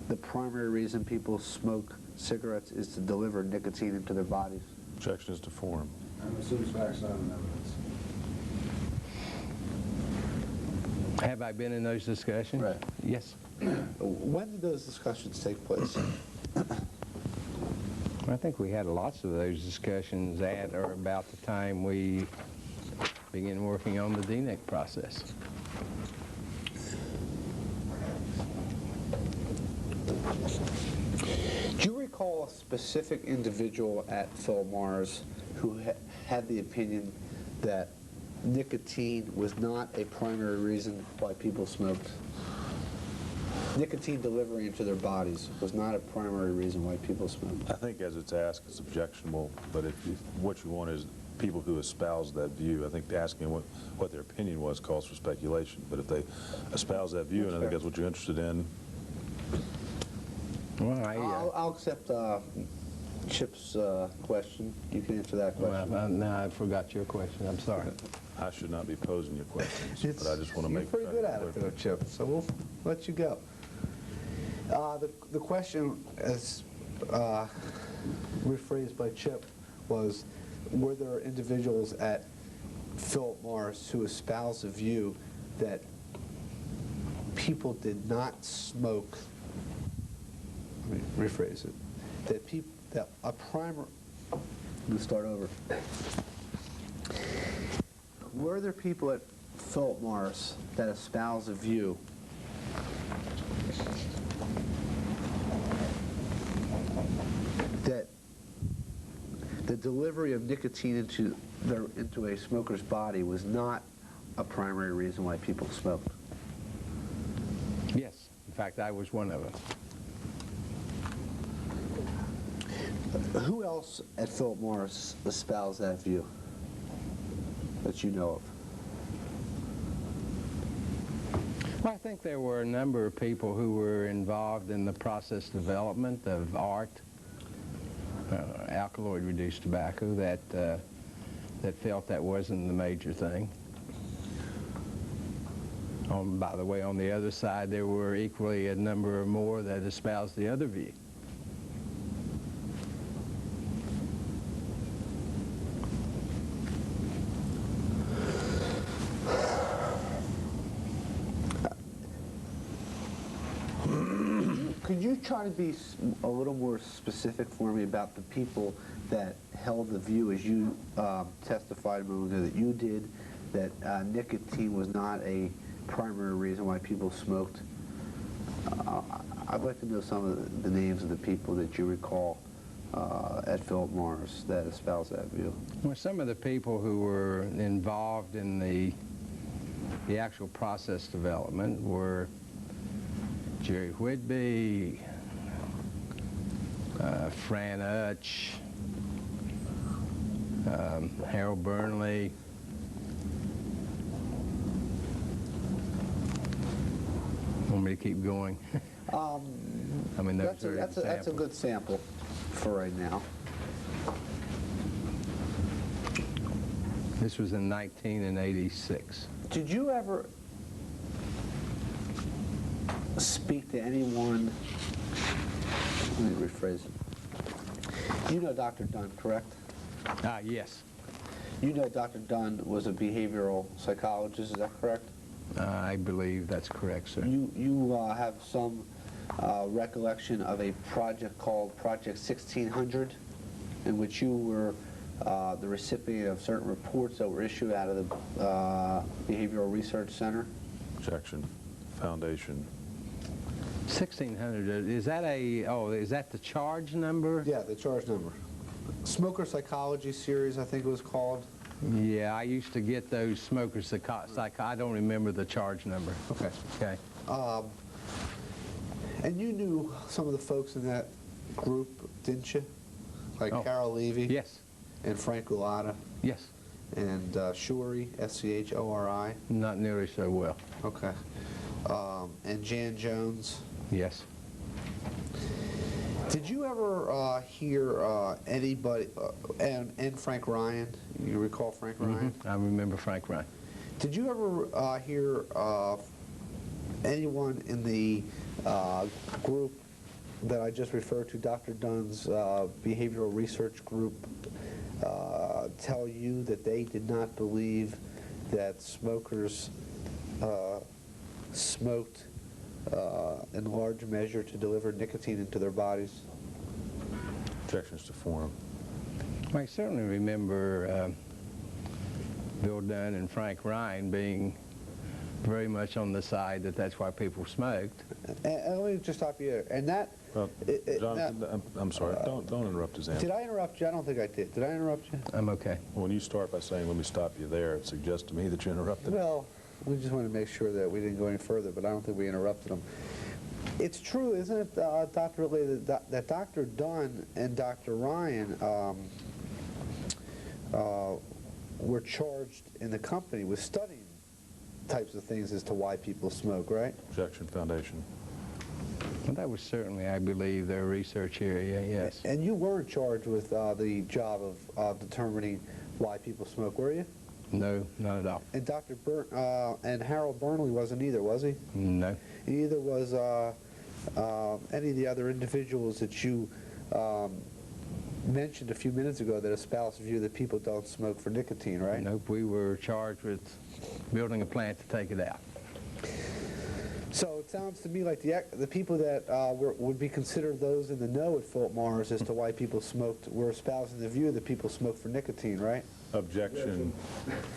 the primary reason people smoke cigarettes is to deliver nicotine into their bodies? Objection is to form. And assumes facts, not an evidence. Have I been in those discussions? Right. Yes. When did those discussions take place? I think we had lots of those discussions at or about the time we began working on the DNEC process. Do you recall a specific individual at Phillip Morris who had the opinion that nicotine was not a primary reason why people smoked? Nicotine delivery into their bodies was not a primary reason why people smoked. I think as it's asked, it's objectionable, but what you want is people who espouse that view. I think asking what their opinion was calls for speculation, but if they espouse that view, and I think that's what you're interested in. Well, I'll accept Chip's question. You can answer that question. well, now I forgot your question. I'm sorry. I should not be posing you questions, but I just want to You're make... pretty good at it, though, Chip, so we'll let you go. The question, as rephrased by Chip, was, were there individuals at Phillip Morris who espoused the view that people did not smoke, let me rephrase it, that a primer, let's start over. Were there people at Phillip Morris that espoused a view that the delivery of nicotine into a smoker's body was not a primary reason why people smoked? Yes. In fact, I was one of them. Who else at Phillip Morris espoused that view that you know of? Well, I think there were a number of people who were involved in the process development of art, alkaloid-reduced tobacco, that felt that wasn't the major thing. By the way, on the other side, there were equally a number or more that espoused the other view. Could you try to be a little more specific for me about the people that held the view, as you testified a moment ago, that you did, that nicotine was not a primary reason why people smoked? I'd like to know some of the names of the people that you recall at Phillip Morris that espoused that view. Well, some of the people who were involved in the actual process development were Jerry Whitby, Fran Utch, Harold Burnley, want me to keep going? I mean, those are that's examples. a good sample for right now. This was in 1986. Did you ever speak to anyone, let me rephrase it. You know Dr. Dunn, correct? Yes. You know Dr. Dunn was a behavioral psychologist, is that correct? I believe that's correct, sir. You have some recollection of a project called Project 1600, in which you were the recipient of certain reports that were issued out of the Behavioral Research Center? Objection. Foundation. 1600, is that the charge number? Yeah, the charge number. Smoker Psychology Series, I think it was called. Yeah, I used to get those smoker I don't remember the charge number. Okay. Okay. And you knew some of the folks in that group, didn't you? Like Carol Levy? Yes. And Frank Gulata? Yes. And Shori, S-C-H-O-R-I? Not nearly so well. Okay. And Jan Jones? Yes. Did you ever hear anybody, and Frank Ryan? You recall Frank Ryan? I remember Frank Ryan. Did you ever hear anyone in the group that I just referred to, Dr. Dunn's behavioral research group, tell you that they did not believe that smokers smoked in large measure to deliver nicotine into their bodies? Objections to form. I certainly remember Bill Dunn and Frank Ryan being very much on the side that that's why people smoked. And let me just stop you there. And that... Well, Jonathan, I'm sorry. Don't interrupt his answer. Did I interrupt you? I don't think I did. Did I interrupt you? I'm okay. When you start by saying, let me stop you there, it suggests to me that you interrupted. Well, we just want to make sure that we didn't go any further, but I don't think we interrupted them. It's true, isn't it, Dr. Lilly, that Dr. Dunn and Dr. Ryan were charged in the company with studying types of things as to why people smoke, right? Objection, Foundation. Well, that was certainly, I believe, their research area, yes. And you were charged with the job of determining why people smoke, were you? No, not at all. And and Harold Burnley wasn't either, was he? No. Neither was any of the other individuals that you mentioned a few minutes ago that espouse the view that people don't smoke for nicotine, right? Nope, we were charged with building a plant to take it out. So it sounds to me like the people that would be considered those in the know at Phillip Morris as to why people smoked were espousing the view that people smoke for nicotine, right? Objection,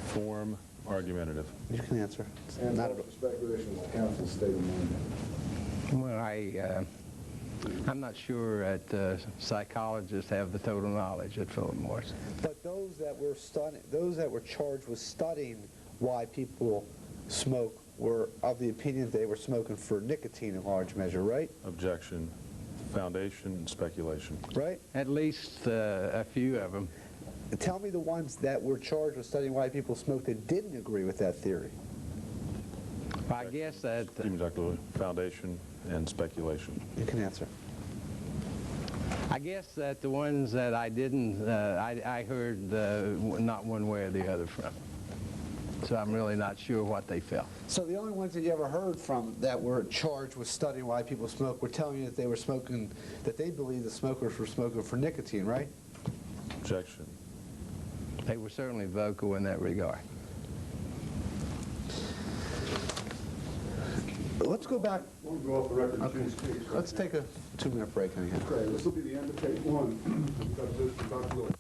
form, argumentative. You can answer. And not speculation is counsel's state of mind. Well, I'm not sure that psychologists have the total knowledge at Phillip Morris. But those that were charged with studying why people smoke were of the opinion they were smoking for nicotine in large measure, right? Objection, foundation, and speculation. Right? At least a few of them. Tell me the ones that were charged with studying why people smoke that didn't agree with that theory. I guess that... Excuse me, Dr. Lilly. Foundation and speculation. You can answer. I guess that the ones that I didn't, I heard not one way or the other from. So I'm really not sure what they felt. So the only ones that you ever heard from that were charged with studying why people smoke were telling you that they were smoking, that they believed the smokers were smoking for nicotine, right? Objection. They were certainly vocal in that regard. Let's go back. We'll go off the record. Okay. Let's take a 2-minute break. Okay, this will be the end of take one. We've got this from Dr. Lilly.